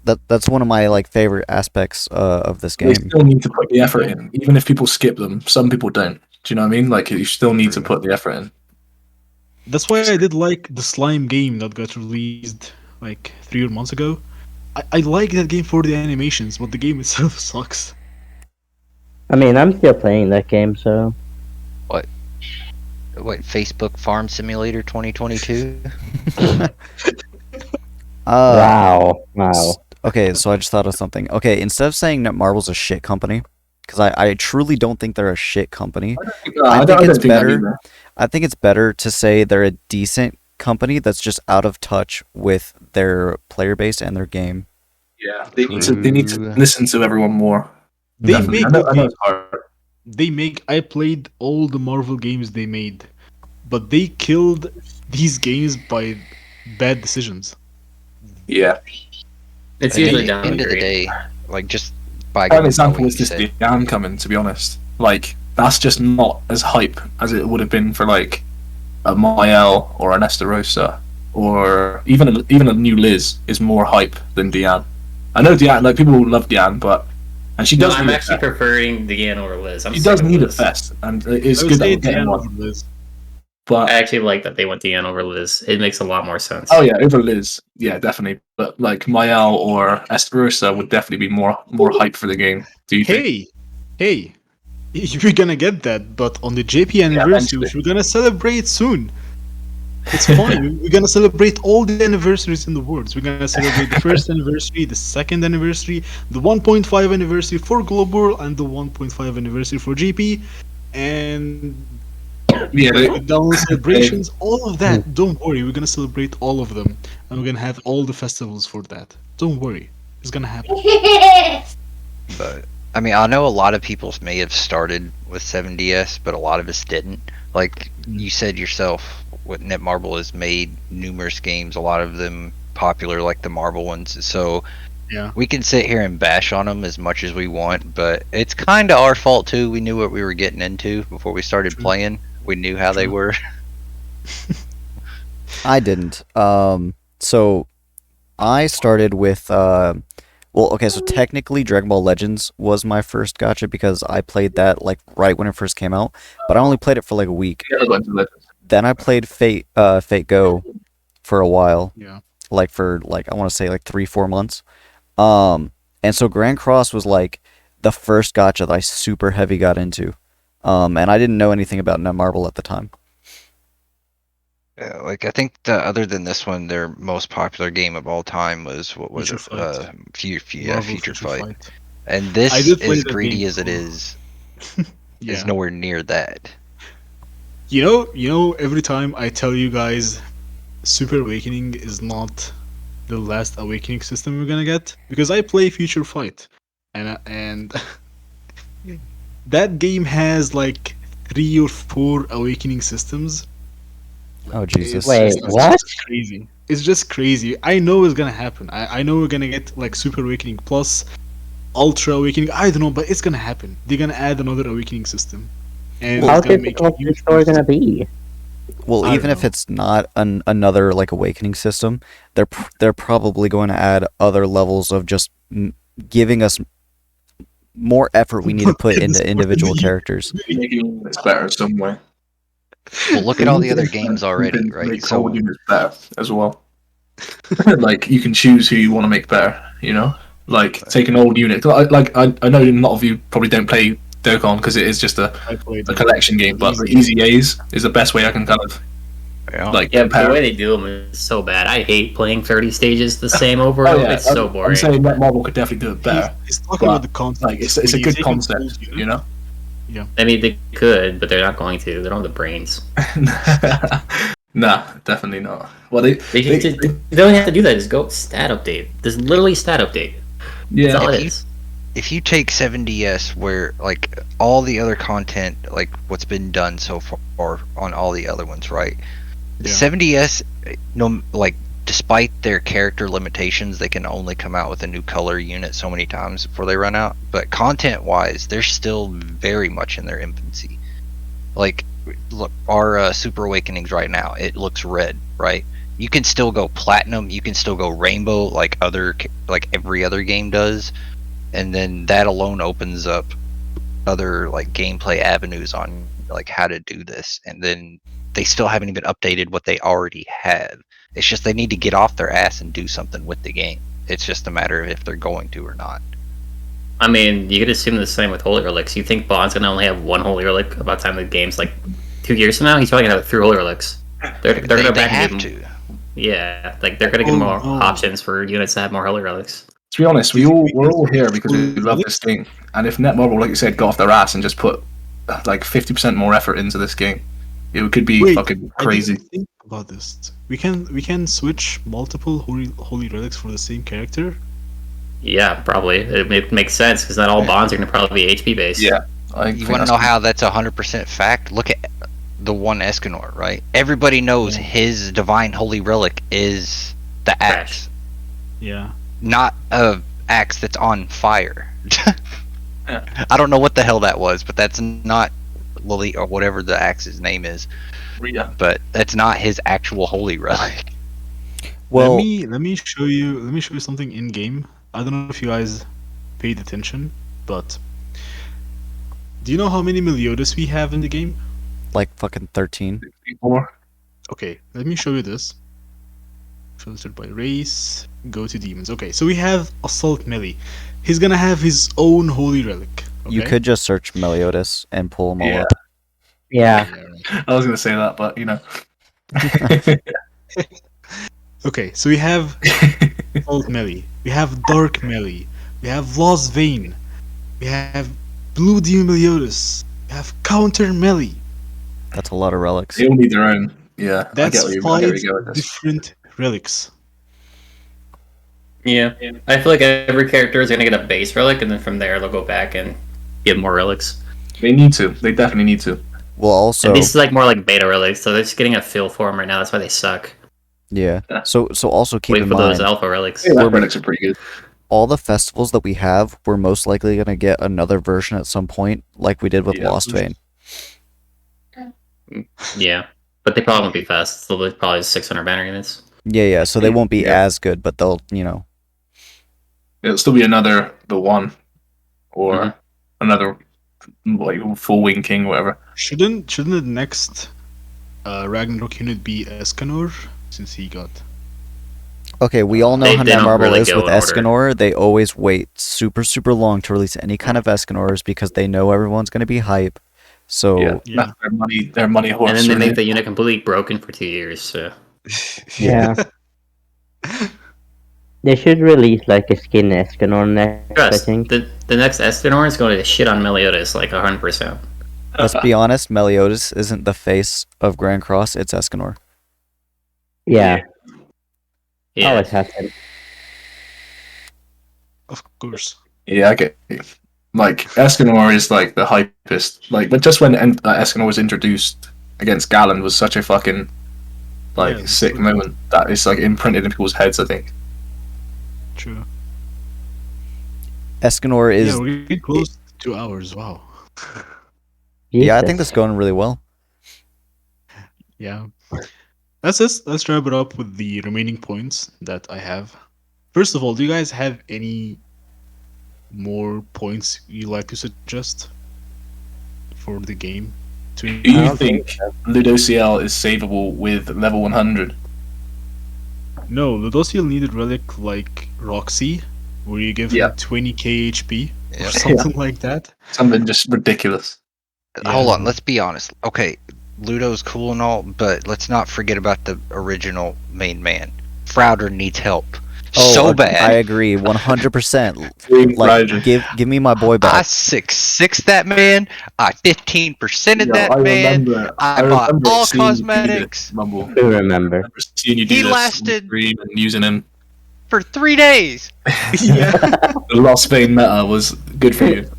but That's one of my like favorite aspects of this They game. still need to put the effort in, even if people skip them. Some people don't. Do you know what I mean? Like you still need to True. put the effort in. That's why I did like the slime game that got released like 3 months ago. I like that game for the animations, but the game itself sucks. I mean, I'm still playing that game, so. what Facebook Farm Simulator 2022? Wow. Okay, so I just thought of something. Okay, instead of saying Netmarble's a shit company, because I truly don't think they're a shit company. I think it's better. I think it's better to say they're a decent company that's just out of touch with their player base and their game. Yeah, they need to listen to everyone more. They Definitely. make I know good games. it's hard. They make. I played all the Marvel games they made, but they killed these games by bad decisions. Yeah. It's At usually the end of the downgrade. day, like just by Prime going by example what is you just said, Diane coming, to be honest. Like, that's just not as hype as it would have been for, like, a Mael or an Estarossa. Or even a new Liz is more hype than Diane. I know Diane, like, people love Diane, but... And she No, does I'm need actually a fest. preferring Deanne over Liz. She does need a fest, and it's I would good that say we're getting Diana one. over Liz. But, I actually like that they went Deanne over Liz. It makes a lot more sense. oh yeah, over Liz. Yeah, definitely. But, like, Mael or Estarossa would definitely be more hype for the game. Do you think? Hey, you're gonna get that, but on the JP anniversary, which we're gonna celebrate soon. It's fine. We're gonna celebrate all the anniversaries in the world. We're gonna celebrate the first anniversary, the second anniversary, the 1.5 anniversary for Global, and the 1.5 anniversary for GP, and Yeah, download celebrations. All of that. Don't worry. We're gonna celebrate all of them, and we're gonna have all the festivals for that. Don't worry. It's gonna happen. but I mean, I know a lot of people may have started with 7DS, but a lot of us didn't. Like you said yourself, what Netmarble has made numerous games, a lot of them popular, like the Marvel ones. So Yeah. we can sit here and bash on them as much as we want, but it's kind of our fault too. We knew what we were getting into before we started True. playing. We knew how they were. I didn't. So I started with well, okay, so technically Dragon Ball Legends was my first gacha because I played that like right when it first came out, but I only played it for like a week. Then I played Fate Go for a while, Yeah. like for like I want to say like 3-4 months. And so Grand Cross was like the first gacha that I super heavy got into. And I didn't know anything about Netmarble at the time. Yeah, like I think other than this one, their most popular game of all time was what was Future it? Fight. Future Marvel Fight. And this, I did play as that greedy game as it too. is Yeah. nowhere near that. You know, every time I tell you guys Super Awakening is not the last awakening system we're gonna get, because I play Future Fight, and that game has like 3 or 4 awakening systems. Oh Jesus. Wait, what? Just crazy. It's just crazy. I know it's gonna happen. I know we're gonna get like Super Awakening Plus, Ultra Awakening. I don't know, but it's gonna happen. They're gonna add another awakening system, and How it's gonna make difficult is the huge story gonna be? Well, I even don't if know. it's not another like awakening system, they're probably going to add other levels of just giving us more effort we need to put into individual characters. It's better some way. Well, look at all the other games already, right? Make So all units better as well. Like you can choose who you want to make better. You know, like take an old unit. Like I know a lot of you probably don't play Dokkan because it is just a I played a collection game, but the easy A's is the best way I can kind of yeah. like Yeah, but the compare. way they do them is so bad. I hate playing 30 stages the same over and Oh, over. yeah, It's so boring. I'm saying that Marvel could definitely do it better. He's talking but, about the concept. Like it's a When you good take an old concept, unit- you know. I mean, they could, but they're not going to. They don't have the brains. Nah, definitely not. Well, they They don't have to do that. Just go stat update. There's literally stat update. That's all yeah. it is. If you take 7DS, where like all the other content, like what's been done so far on all the other ones, right? Yeah. 7DS, no, like despite their character limitations, they can only come out with a new color unit so many times before they run out. But content-wise, they're still very much in their infancy. Like, look, our Super Awakenings right now, it looks red, right? You can still go platinum, you can still go rainbow, like every other game does, and then that alone opens up other like gameplay avenues on like how to do this, and then they still haven't even updated what they already have. It's just they need to get off their ass and do something with the game. It's just a matter of if they're going to or not. I mean, you could assume the same with Holy Relics. You think Bond's gonna only have one Holy Relic about the time the game's like 2 years from now? He's probably gonna have 3 Holy Relics. They're gonna They back have him. to. Yeah, like they're gonna give more options for units that have more Holy Relics. To be honest, we're all here because we love this game. And if Netmarble, like you said, got off their ass and just put like 50% more effort into this game, it could be fucking crazy. I didn't think about this. We can switch multiple holy relics for the same character. Yeah, probably. It makes sense because not all bonds are gonna probably be HP based. Yeah. You want to know how that's 100% fact? Look at the one Escanor, right? Everybody knows his divine holy relic is the axe, Yeah. not a axe that's on fire. I don't know what the hell that was, but that's not Lily or whatever the axe's name is. Rita. But that's not his actual holy relic. Well, let me show you something in game. I don't know if you guys paid attention, but do you know how many Meliodas we have in the game? like fucking 13. Okay, let me show you this. Filtered by race, go to demons. Okay, so we have Assault Melee. He's gonna have his own holy relic. Okay? You could just search Meliodas and pull them all Yeah. up. Yeah. I was going to say that, but you know. Okay, so we have Assault Melee. We have Dark Melee. We have Lost Vein. We have Blue Demon Meliodas. We have Counter Melee. That's a lot of relics. They all need their own. Yeah, That's I get 5 where you go with this. different relics. Yeah. I feel like every character is gonna get a base relic, and then from there they'll go back and get more relics. They need to. They definitely need to. Well, also, And these is like more like beta relics, so they're just getting a feel for them right now. That's why they suck. yeah. So also keep Wait in for those mind, alpha relics. Yeah, relics are pretty good. all the festivals that we have, we're most likely going to get another version at some point, like we did with Yeah. Lost Vein. Yeah, but they probably won't be fast. They'll be probably 600 banner units. Yeah. So they won't be Yeah. as good, but they'll, It'll still be the one, or Mhm. another like full wing king, whatever. Shouldn't the next Ragnarok unit be Escanor, since he got... Okay, we all know They- how they don't Netmarble really is go with in order. Escanor. They always wait super long to release any kind of Escanors because they know everyone's going to be hype. So Yeah, Yeah. their money horse. And then they really. make the unit completely broken for 2 years. So. Yeah. They should release like a skin Escanor next, I Trust, think. the next Escanor is going to shit on Meliodas like 100%. let's be honest, Meliodas isn't the face of Grand Cross, it's Escanor. Yeah. Yeah. Always has been. Of course. Yeah, I get it. Like Escanor is like the hypest. Like, but just when Escanor was introduced against Galen was such a fucking Yeah, sick so- moment that it's like imprinted in people's heads. I think. True. Escanor is Yeah, we're getting close to 2 hours. Wow. yeah, I think Jesus. that's going really well. Yeah. Let's wrap it up with the remaining points that I have. First of all, do you guys have any more points you like to suggest for the game? Do I you don't think think Ludo CL is savable with level 100? No, Ludociel needed relic like Roxy, where you give Yeah. him 20k HP or Yeah. something like that. Something just ridiculous. Hold Yeah. on, let's be honest. Okay, Ludo's cool and all, but let's not forget about the original main man. Frowder needs help so I bad. agree, 100%. Like, Like, give me my boy I back. 6 that man. I 15%ed that man. I bought remember all seeing you do this, cosmetics. Mumble. Do remember. I remember seeing you do He this on lasted- stream and using him. For 3 days. Yeah. The Lost Vein meta was good for you.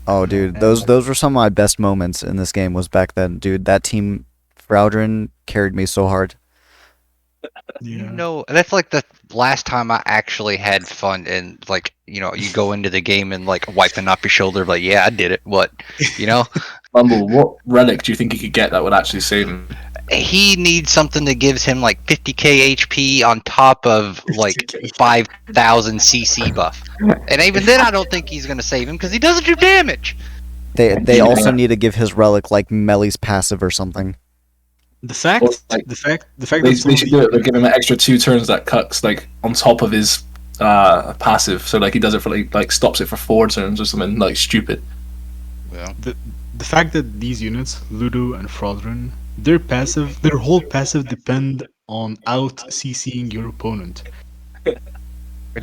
Oh, dude, those were some of my best moments in this game was back then. Dude, that team, Frowdrin, carried me so hard. Yeah. That's like the last time I actually had fun and like, you go into the game and like wiping off your shoulder, like, yeah, I did it. What, you know? Mumble, what relic do you think he could get that would actually save him? He needs something that gives him like 50k HP on top of like 5,000 CC buff. And even then, I don't think he's gonna save him because he doesn't do damage. They also need to give his relic like Melly's passive or something. The fact, Well, like, the fact They that some of should do it. They the, give him an extra 2 turns that cuts like on top of his passive, so like he does it for like stops it for 4 turns or something like stupid. Well, the fact that these units, Ludo and Fraudrin, their whole passive depend on out CCing your opponent. and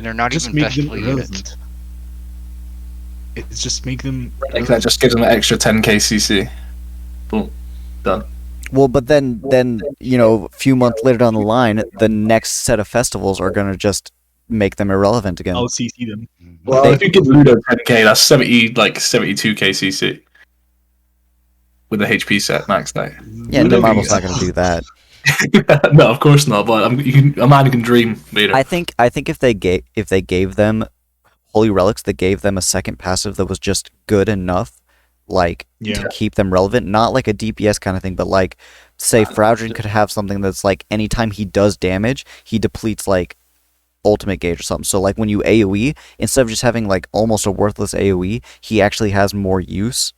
they're not Just even make them festival units. irrelevant. It's just make them. Like that just gives him an extra 10k CC. Boom, done. Well, but then a few months later down the line, the next set of festivals are gonna just make them irrelevant again. Out CC them. Well, if you give Ludo 10k, that's 72k CC with the HP set maxed out. Yeah, Ludo Marble's is- not gonna do that. No, of course not. But a man can dream, Vader. I think if they gave them holy relics, that gave them a second passive that was just good enough, like Yeah. to keep them relevant, not like a DPS kind of thing, but like say Fraudrin could have something that's like anytime he does damage, he depletes like ultimate gauge or something. So like when you AoE, instead of just having like almost a worthless AoE, he actually has more use.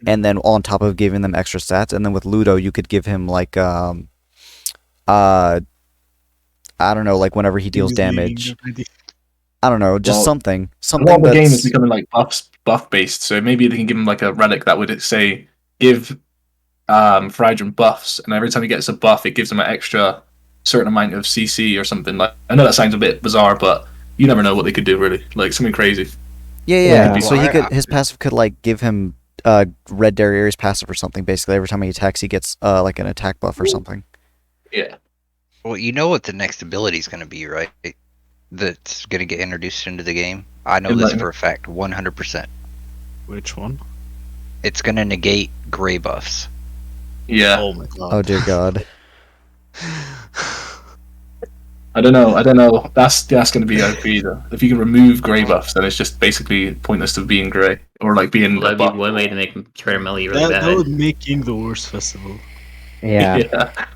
And then on top of giving them extra stats, and then with Ludo, you could give him like I don't know, like whenever he deals damage. I don't know, just Well, something A lot of the that's game is becoming like buff based, so maybe they can give him like a relic that would say give Fraudrin buffs, and every time he gets a buff, it gives him an extra certain amount of CC or something. Like I know that sounds a bit bizarre, but you never know what they could do really, like something crazy. yeah. Yeah. So Well, his passive could like give him Red Darius passive or something. Basically, every time he attacks, he gets like an attack buff or something. Yeah. Well, you know what the next ability is going to be, right? That's going to get introduced into the game. I know this Enlighten. for a fact, 100%. Which one? It's going to negate gray buffs. Yeah. Oh my god. Oh dear God. I don't know. That's going to be OP though. If you can remove grey buffs, then it's just basically pointless of being grey or like being Well, a that'd buff. be one way to make Caramelli really That bad. would make King the worst festival. Yeah. Yeah.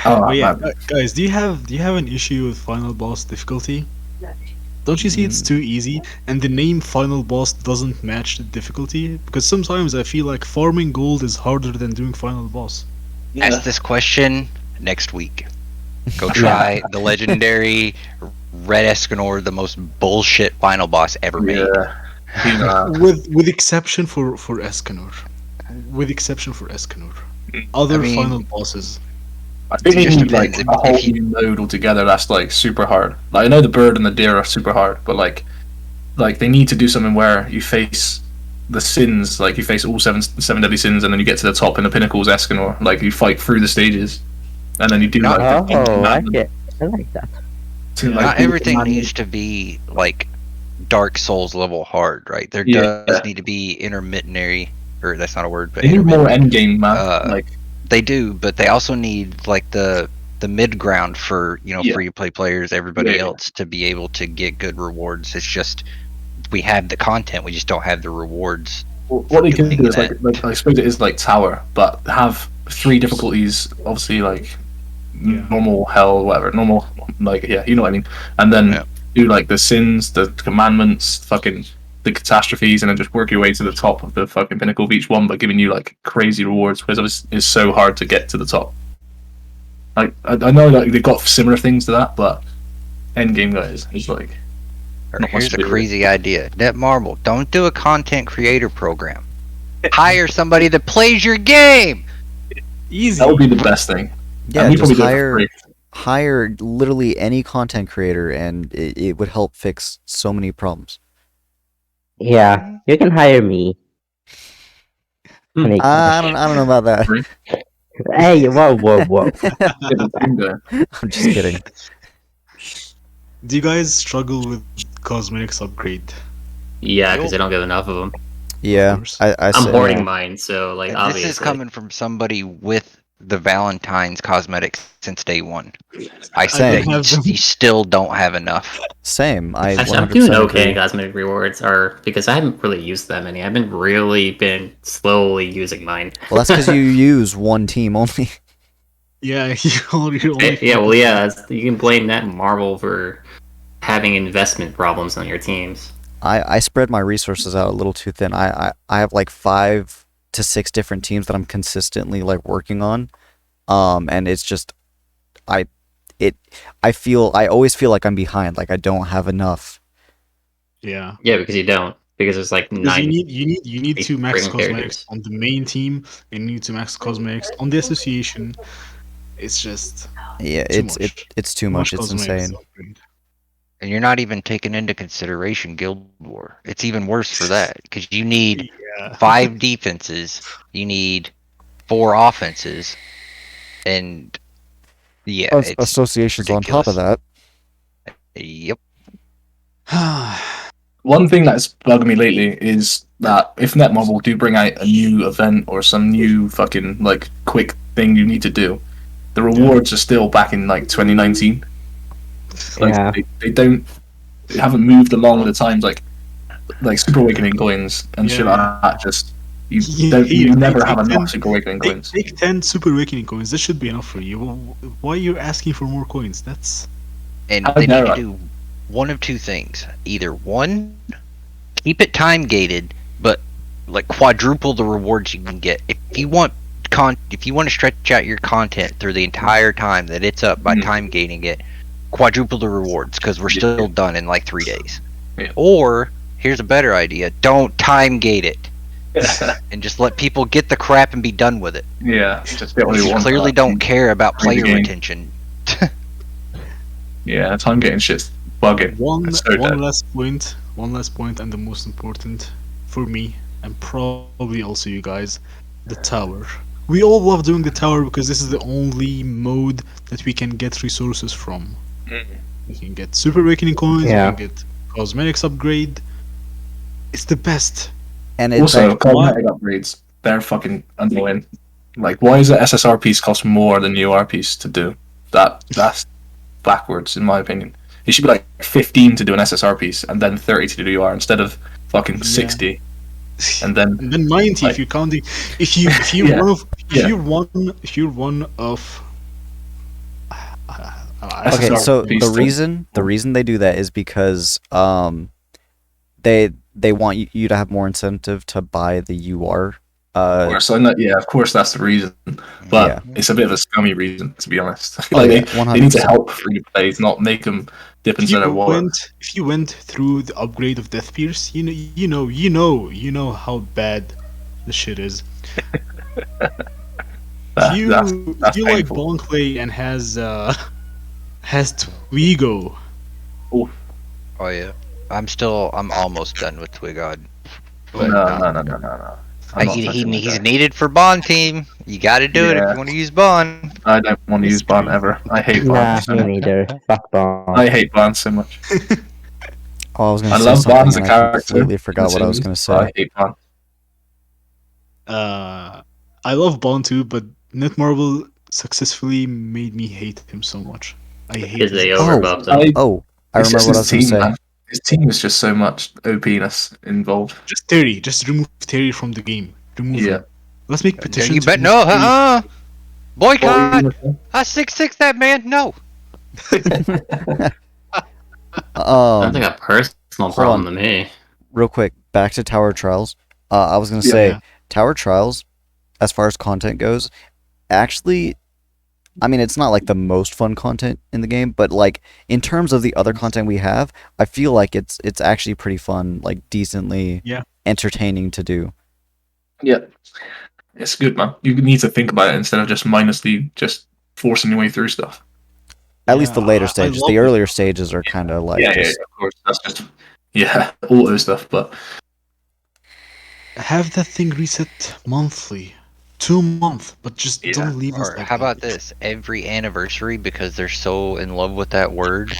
Oh, But yeah, man. guys, do you have an issue with final boss difficulty? Don't you see it's too easy, and the name final boss doesn't match the difficulty? Because sometimes I feel like farming gold is harder than doing final boss. Ask this question next week. Go try the legendary Red Escanor, the most bullshit final boss ever made. Yeah. With exception for Escanor. With exception for Escanor. Other I mean- final bosses. I think It they just need like depends a whole if you- new mode altogether that's like super hard. Like I know the bird and the deer are super hard, but like they need to do something where you face the sins, like you face all seven deadly sins, and then you get to the top and the pinnacle's Escanor. Like you fight through the stages, and then you do like the Oh, I commandment like that. to, like, Not do the everything commandment. needs to be like Dark Souls level hard, right? There Yeah. does need to be intermittenary, or that's not a word, but They need more intermittent. endgame, man. Uh, They do, but they also need like the mid ground for Yeah. free to play players, everybody Yeah. else to be able to get good rewards. It's just we have the content, we just don't have the rewards. what they can Doing do is that. like I suppose it is like tower, but have 3 difficulties. Obviously, like Yeah. normal, hell, whatever. Normal, like yeah, you know what I mean. And then Yeah. do like the sins, the commandments, fucking the catastrophes, and then just work your way to the top of the fucking pinnacle of each one by giving you like crazy rewards because it's so hard to get to the top. Like I know that they've got similar things to that, but endgame guys is like Or Not much here's a to do. crazy idea. Netmarble, don't do a content creator program. Hire somebody that plays your game. Easy. that would be the best thing. Yeah, And we just probably do it for free. hire literally any content creator, and it would help fix so many problems. Yeah, you can hire me. Make- I don't know about that. Hey, whoa. Get the thing there. I'm just kidding. Do you guys struggle with cosmetics upgrade? Yeah, because I don't get enough of them. Yeah, course. I I'm say- hoarding mine, so like And obviously. this is coming from somebody with the Valentine's cosmetics since day one. I Same. say you still don't have enough. Same. I Actually, I'm 100% doing okay in agree. cosmetic rewards, because I haven't really used that many. I've been slowly using mine. Well, that's because you use one team only. Yeah, you only Yeah, well, yeah, you can blame that Marvel for having investment problems on your teams. I spread my resources out a little too thin. I have like 5 to 6 different teams that I'm consistently like working on. And it's just I always feel like I'm behind, like I don't have enough. Yeah. Yeah, because you don't. Because there's like Because 9 you need to max rating cosmetics characters. on the main team, and you need to max cosmetics on the association. It's just Yeah, too it's much. it's too much. It's cosmetics insane. to upgrade. And you're not even taking into consideration Guild War. It's even worse for that because you need Yeah. 5 defenses, you need 4 offenses, and yeah, it's Associations on top of ridiculous. that. Yep. One thing that's bugged me lately is that if Netmarble do bring out a new event or some new fucking like quick thing you need to do, the rewards are still back in like 2019. Like Yeah. they haven't moved along with the times. Like Super Awakening coins and shit like Yeah. that. Just you Here, never take have 10 enough Super Awakening coins. Take 10 Super Awakening coins. That should be enough for you. Why are you asking for more coins? That's And I they need know, to right? do one of 2 things. Either one, keep it time gated, but like quadruple the rewards you can get. If you want to stretch out your content through the entire time that it's up by time gating it, quadruple the rewards because we're still done in like 3 days. Yeah. Or here's a better idea: don't time gate it and just let people get the crap and be done with it. Yeah, just get what You you want. clearly don't care about Play the player game. retention. Yeah, time getting shit's bugging. It's so dead. one last point, and the most important for me, and probably also you guys, the tower. We all love doing the tower because this is the only mode that we can get resources from. We can get Super Awakening coins, Yeah. we can get cosmetics upgrade. It's the best. And it's Also, like, cosmetic upgrades, they're fucking annoying. Like, why does an SSR piece cost more than the UR piece to do? That's backwards, in my opinion. It should be like 15 to do an SSR piece, and then 30 to do UR, instead of fucking 60. And then And then 90 like- if you're counting. If you're Yeah. if you're one of okay, SSR so piece the to- reason they do that is because they want you to have more incentive to buy the UR. Of course, of course that's the reason. But Yeah. it's a bit of a scummy reason, to be honest. Oh, Like yeah, they need to 100%. help free plays, not make them dip if into their wallet. you went through the upgrade of Death Pierce, you know how bad the shit is. That's If you like painful. Bonk play and has Twigo. Oh yeah, I'm almost done with Twigod. No. I'm not touching that He's guy. needed for Bond team. You got to do it if Yeah. you want to use Bond. I don't want to use Bond ever. I hate Bond Nah, so me much. neither. Fuck Bond. I hate Bond so much. Oh, I was gonna I say love something Bond as a and I character. completely forgot what I was gonna but say. I hate Bond. I love Bond too, but Netmarble successfully made me hate him so much. I hate Because they his- overbuffed them. I It's remember just what I his was gonna team, say. man. His team is just so much OP-ness involved. Just Terry. Just remove Terry from the game. Remove Yeah. him. Let's make petitions. You to bet remove no, Terry. boycott. I 6'6" that man. No. Sounds like a personal problem on. to me. Real quick, back to Tower Trials. I was gonna Yeah. say Yeah. Tower Trials, as far as content goes, actually, I mean, it's not like the most fun content in the game, but like in terms of the other content we have, I feel like it's actually pretty fun, like decently Yeah. entertaining to do. Yeah. It's good, man. You need to think about it instead of just mindlessly just forcing your way through stuff. At least the Yeah, later I stages. love The it. earlier stages are kind of like yeah, just of course. That's just auto stuff, but Have that thing reset monthly. 2 months, but just Yeah. don't leave us Or like how that. about this? Every anniversary, because they're so in love with that word.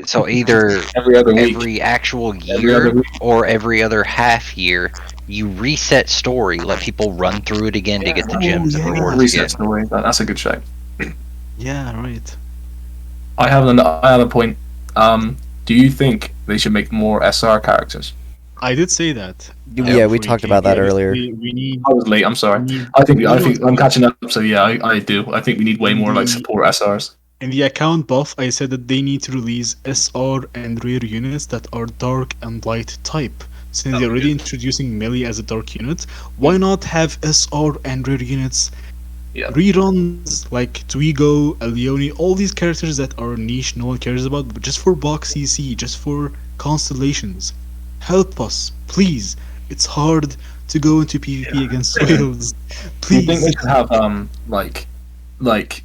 So either every other week. every actual Every other year week. or every other half year, you reset story, let people run through it again to get the gems and rewards Reset again. story. That's a good check. Yeah, right. I have a point. Do you think they should make more SR characters? I did say that. Yeah, we before you talked came. about that Yeah, earlier. We need. I was late. I'm sorry. we need- I think No, no, I'm catching up. So yeah, I do. I think we need way more like the- support SRs. In the account buff, I said that they need to release SR and rare units that are dark and light type. Since they're already introducing melee as a dark unit, why not have SR and rare units? Yeah. Reruns like Twigo, Leone, all these characters that are niche, no one cares about, but just for box CC, just for constellations. Help us, please. It's hard to go into PvP against whales. Do you think Please. they should have like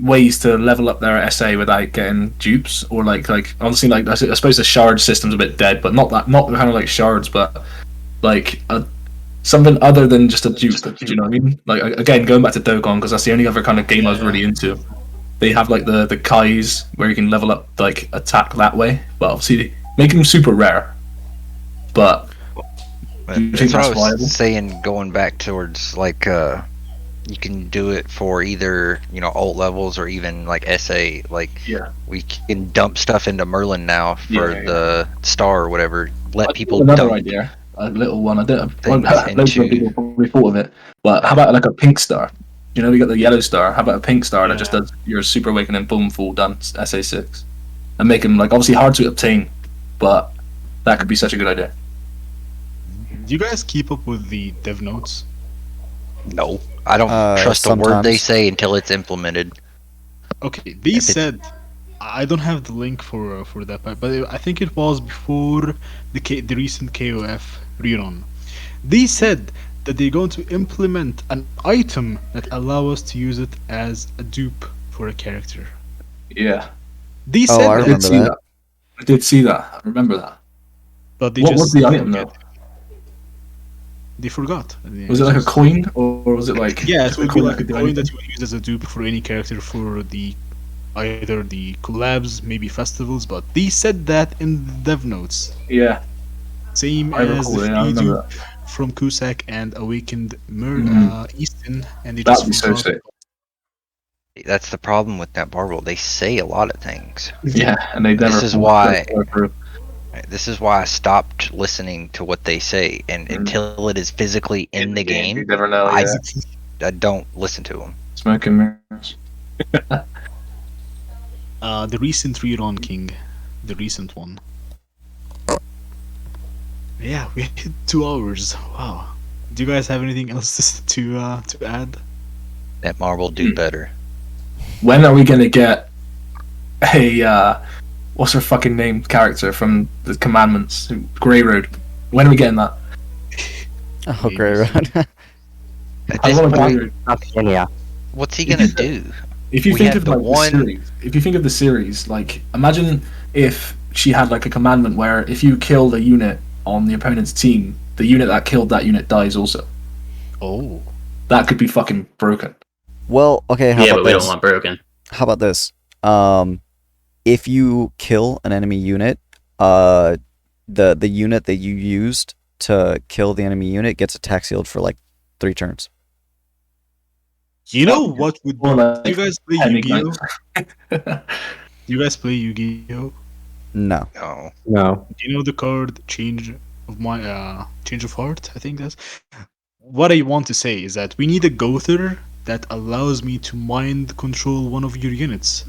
ways to level up their SA without getting dupes, or like obviously like I suppose the shard system's a bit dead, but not kind of like shards, but like something other than just a dupe. Do you know what I mean? Like again, going back to Dokkan, because that's the only other kind of game I was really into. They have like the Kais where you can level up like attack that way, but obviously make them super rare. But do you think That's what I that's was viable? saying, going back towards like you can do it for either, you know, alt levels or even like SA. Like Yeah. we can dump stuff into Merlin now for Yeah. the star or whatever. Let people Another dump. idea, a little one. I don't. Things Loads of into- people probably thought of it, but how about like a pink star? You know, we got the yellow star. How about a pink star that just does your super awakening, boom, full done, SA6, and make them like obviously hard to obtain, but that could be such a good idea. Do you guys keep up with the dev notes? No, I don't trust a word they sometimes. say until it's implemented. Okay, they If it- said I don't have the link for that, but I think it was before the recent KOF rerun. They said that they're going to implement an item that allow us to use it as a dupe for a character. Yeah, They Oh, said I I that, did remember see that. that. I did see that. I remember that. but they What just was the item though? They forgot. Was it like a coin, or was it like? Yeah, it would be like a could do coin that anything? you would use as a dupe for any character for the either the collabs, maybe festivals. But they said that in the dev notes. Yeah, Same I as recall. the Yeah, I free remember dupe that. from Cusack and Awakened Mhm. Easton, and they That'd just be so forgot. sick. That's the problem with that Marvel. They say a lot of things. Yeah, and they never. This is follow why- through. This is why I stopped listening to what they say, and until it is physically in the You game, never know. I- Yeah, I don't listen to them. smoking mirrors. The recent rerun King, the recent one. Yeah, we hit 2 hours. Wow. Do you guys have anything else to add? That Marvel do better. When are we gonna get a what's her fucking name character from the Commandments, Grey Road? When are we getting that? Oh, great run. At I this want a point, Grey Road. Not Kenya. what's he gonna do? If you We think have of the like one- the series, if you think of the series, like imagine if she had like a commandment where if you killed a unit on the opponent's team, the unit that killed that unit dies also. Oh. That could be fucking broken. Well, okay. How Yeah, about but we this? don't want broken. How about this? If you kill an enemy unit, the unit that you used to kill the enemy unit gets attack sealed for like 3 turns. You know what would Or like do you guys play Henry Yu-Gi-Oh? Knight. Do you guys play Yu-Gi-Oh? No. No. No. Do you know the card Change of Heart? I think that's what I want to say is that we need a Gother that allows me to mind control one of your units.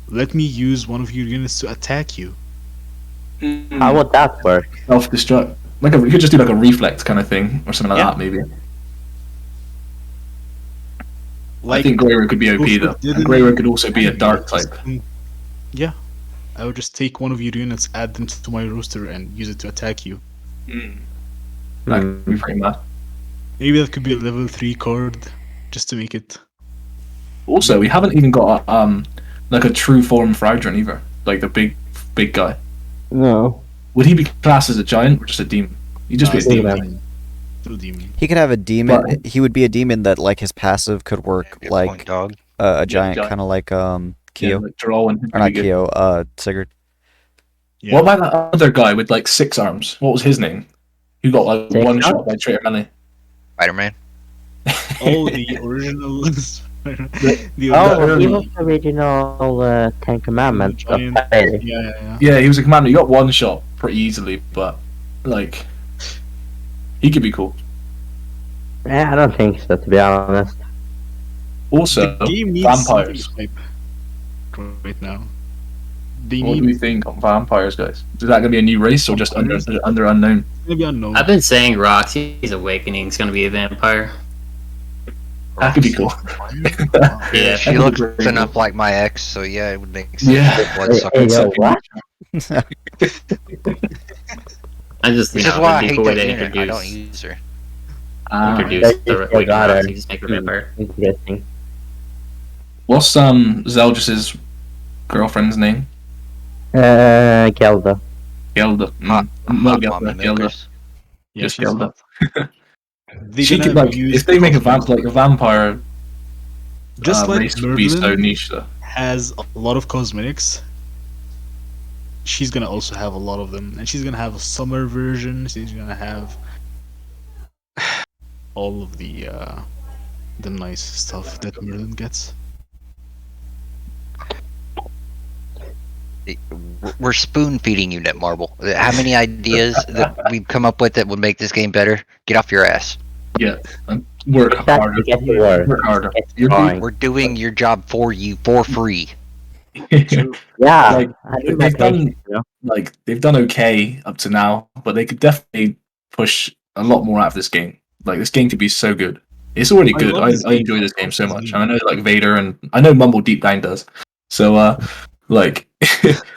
Let me use one of your units to attack you. How would that work? Self-destruct. You could just do like a reflect kind of thing or something like Yeah. that maybe. Like I think Grey Road could be OP though. And Grey Road could also be a dark type. Yeah. I would just take one of your units, add them to my roster, and use it to attack you. That could be pretty mad. Maybe that could be a level 3 card, just to make it. Also, we haven't even got like a true form Fragment either. Like the big guy. No. Would he be classed as a giant or just a demon? He'd just be a Still demon. Still demon. He could have a demon. But- He would be a demon that like his passive could work Good point, like dog. a giant, giant. kind of like Yeah, Kyo, like draw and or not Kyo, Sigurd. Yeah. What about that other guy with like 6 arms? What was his name? Who got like Take one out. shot by Traitor Manley. Spider-Man. Oh, the original. the Oh, early- he was the original Ten Commandments. of Giant- Fire. Yeah. Yeah, he was a commander. He got one shot pretty easily, but like he could be cool. Yeah, I don't think so, to be honest. Also, The game needs vampires. something hype right now. They What need do we think on vampires, guys? Is that gonna be a new race or just under unknown? maybe unknown. I've been saying Roxy's Awakening is going to be a vampire. That could be cool. Yeah. She That'd looks be pretty enough like my ex, so yeah, it would make sense. Yeah. Bloodsucker. Hey, yo, what? I'm just, Which is why I it'd be hate cool that to unit. I don't introduce, use her. introduce the That's Awakening got Roxy, it. just make her a vampire. Interesting. What's Zeldris's girlfriend's name? Gelda. Gelda. Hot, Not hot Gelda. mommy Gelda. milkers. Yeah, Just she's Gelda. hot. They're She gonna could like use if they make a cosmetics. vampire Just like race would be so Merlin niche though. has a lot of cosmetics. She's gonna also have a lot of them, and she's gonna have a summer version. She's gonna have all of the nice stuff that Merlin gets. We're spoon feeding you, Netmarble. How many ideas that we've come up with that would make this game better? Get off your ass. Yeah. Work harder. Get to work. Work harder. It's You're fine. We're doing your job for you for free. Yeah, Like, I do my they've done- patience, you know? like they've done okay up to now, but they could definitely push a lot more out of this game. Like this game could be so good. It's already I good. love I this enjoy game. this game so much. And I know like Vader and I know Mumble deep down does. So like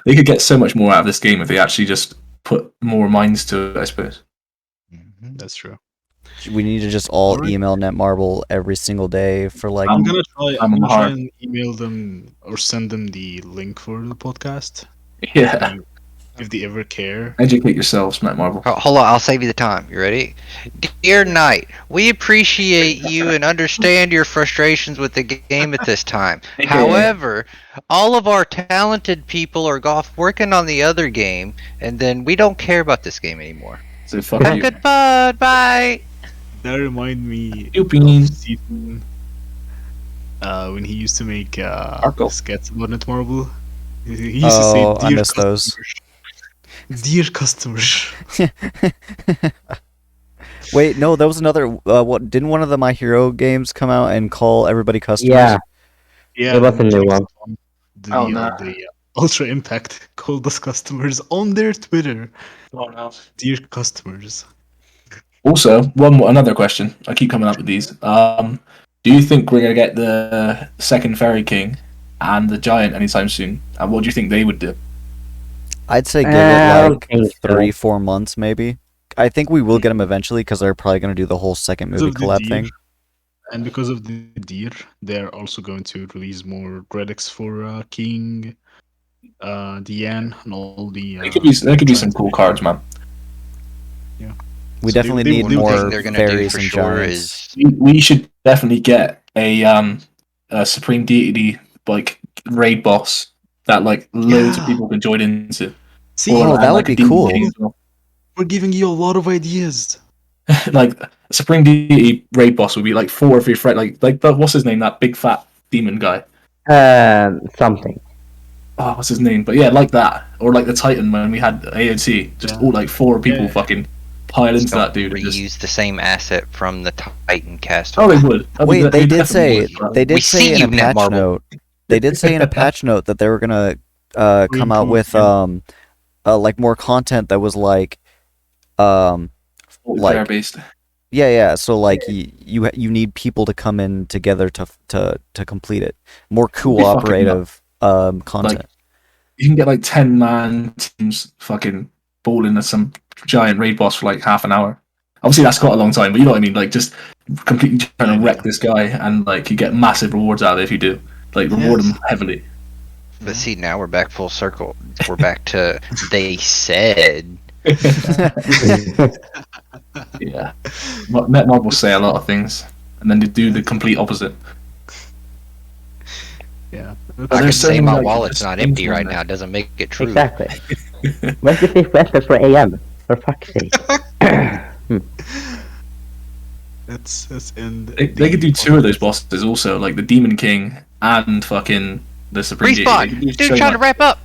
they could get so much more out of this game if they actually just put more minds to it, I suppose. That's true. We need to just all Alright. email Netmarble every single day for like. I'm gonna try. I'm I'm gonna hard. try and email them or send them the link for the podcast Yeah. if they ever care. Educate yourselves, Matt Marvel. Hold on, I'll save you the time. You ready? Dear Knight, we appreciate you and understand your frustrations with the game at this time. However, all of our talented people are off working on the other game, and then we don't care about this game anymore. So fuck you. Goodbye, bye. That remind me You bean. of Stephen when he used to make Arkle. skits about Netmarble. He used to say, Oh, I "Dear miss those." customers." Dear customers. Wait, no, that was another. What didn't one of the My Hero games come out and call everybody customers? Yeah, Yeah, It was a new one. The, Oh, no. Ultra Impact called us customers on their Twitter. Oh, Dear customers. Also, another question. I keep coming up with these. Do you think we're gonna get the second Fairy King and the Giant anytime soon? And what do you think they would do? I'd say give I it don't like think so. 3-4 months, maybe. I think we will get them eventually because they're probably going to do the whole second Because movie of the collab deer, thing. And because of the deer, they're also going to release more relics for King, Diane, and all the. There could be some cool cards, man. We So they- definitely they need will do more thing they're gonna do fairies for and sure giants. is We should definitely get a Supreme Deity like raid boss that like loads of Yeah. people can join into. See, Oh, that and, would like, a be demon cool. king as well. we're giving you a lot of ideas. Like a Supreme Deity raid boss would be like 4 of your friends. Like what's his name? That big fat demon guy. Something. Oh, what's his name? But yeah, like that, or like the Titan when we had AOT. Just Yeah. all like 4 people Yeah. fucking pile into don't that dude. and reuse just- the same asset from the Titan cast. Oh, they would. Wait, they did definitely say would, but- they did We say see in you, a patch Netmarble. note. They did say in a patch note that they were gonna come out with like more content that was like like- player based. yeah. So like you need people to come in together to complete it. More cooperative content. You can get like 10-man teams fucking ball into some giant raid boss for like half an hour. Obviously, that's quite a long time, but you know what I mean. Like just completely trying to wreck this guy, and like you get massive rewards out of it if you do. Like reward Yes. him heavily. But see, now we're back full circle. We're back to they said. Yeah, Netmob will say a lot of things, and then they do the complete opposite. Yeah. I can there's so say many, my like, wallet's just not things empty on right there. now. Doesn't make it true. Exactly. Where's the 5th for AM? For fuck's sake. Let's end. They could do two of those bosses also, like the Demon King and fucking the Supreme Deity. They could do Respawn! Dude, so trying to much. wrap up!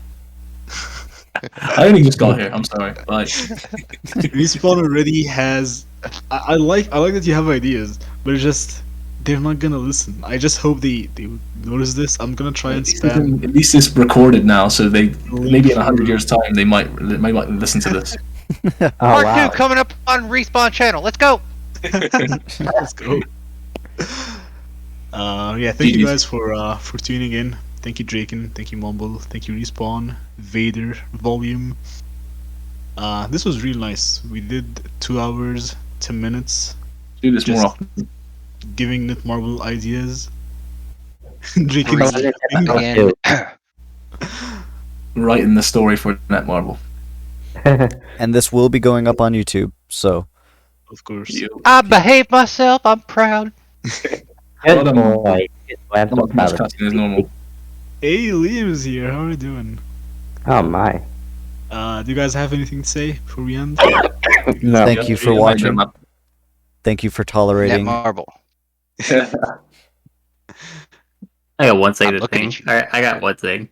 I only just got here. I'm sorry. Like, Respawn already has. I like that you have ideas, but it's just they're not gonna listen. I just hope they notice this. I'm gonna try and spam. at least it's recorded now, so they maybe in 100 for- years' time they might listen to this. Oh, Part wow. 2 coming up on Respawn channel. Let's go! Let's go. Yeah, thank you GG's. guys for tuning in. Thank you, Drakien. Thank you, Mumble. Thank you, Respawn, Vader, Volume. This was real nice. We did 2 hours, 10 minutes, Do this more Just- often. giving Netmarble ideas. Come Drakien on, let's have a Again. two. Writing the story for Netmarble. And this will be going up on YouTube. So of course. I behave myself, I'm proud. Good Well done. boy. Good boy. I'm Not so much proud of cutting as normal. Hey, Liam's here. How are you doing? Oh my. Do you guys have anything to say before we end? No. thank you for watching. Thank you for tolerating. Netmarble. I got one thing I'm to looking think. at you. Alright, I got one thing.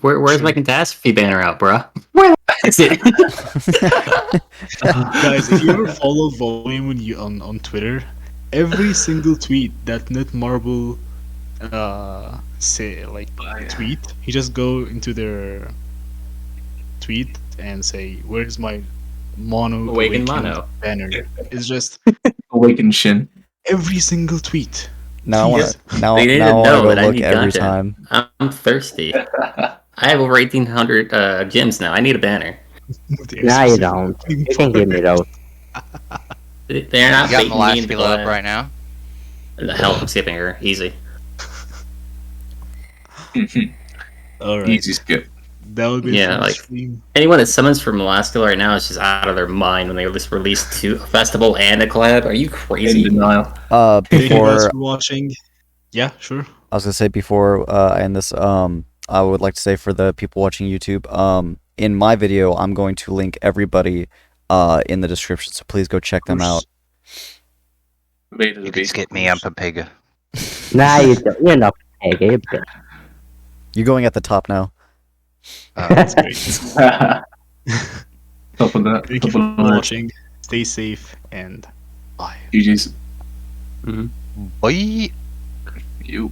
Where's my catastrophe banner out, bruh? Where is it? Guys, if you ever follow Volume on Twitter, every single tweet that Netmarble tweet, he just go into their tweet and say, "Where's my mono Awakened awakened mono." banner?" It's just Awaken Shin. every single tweet. Now I want Yes. to now, They need to now I know want that to I look need every content. time. I'm thirsty. I have over 1,800 gems now. I need a banner. No, you don't. You can give me those. They're not You got baiting me into Melastula up right now. Hell, I'm skipping her. Easy. All right, Easy skip. that would be Yeah, a fun like- stream. Anyone that summons from Melastula right now is just out of their mind when they just released a festival and a collab. Are you In crazy? denial. Thank you guys Before for watching. Yeah, sure. I was gonna say before I end this, I would like to say for the people watching YouTube, in my video, I'm going to link everybody in the description, so please go check them out. Vader's a You can beast. skip me, I'm Papega. Nah, you don't. You're not pig. You're big. You're going at the top now. That's great. Top of that. Thank you Top for of the list. watching. Stay safe and bye. GG's. Bye! You.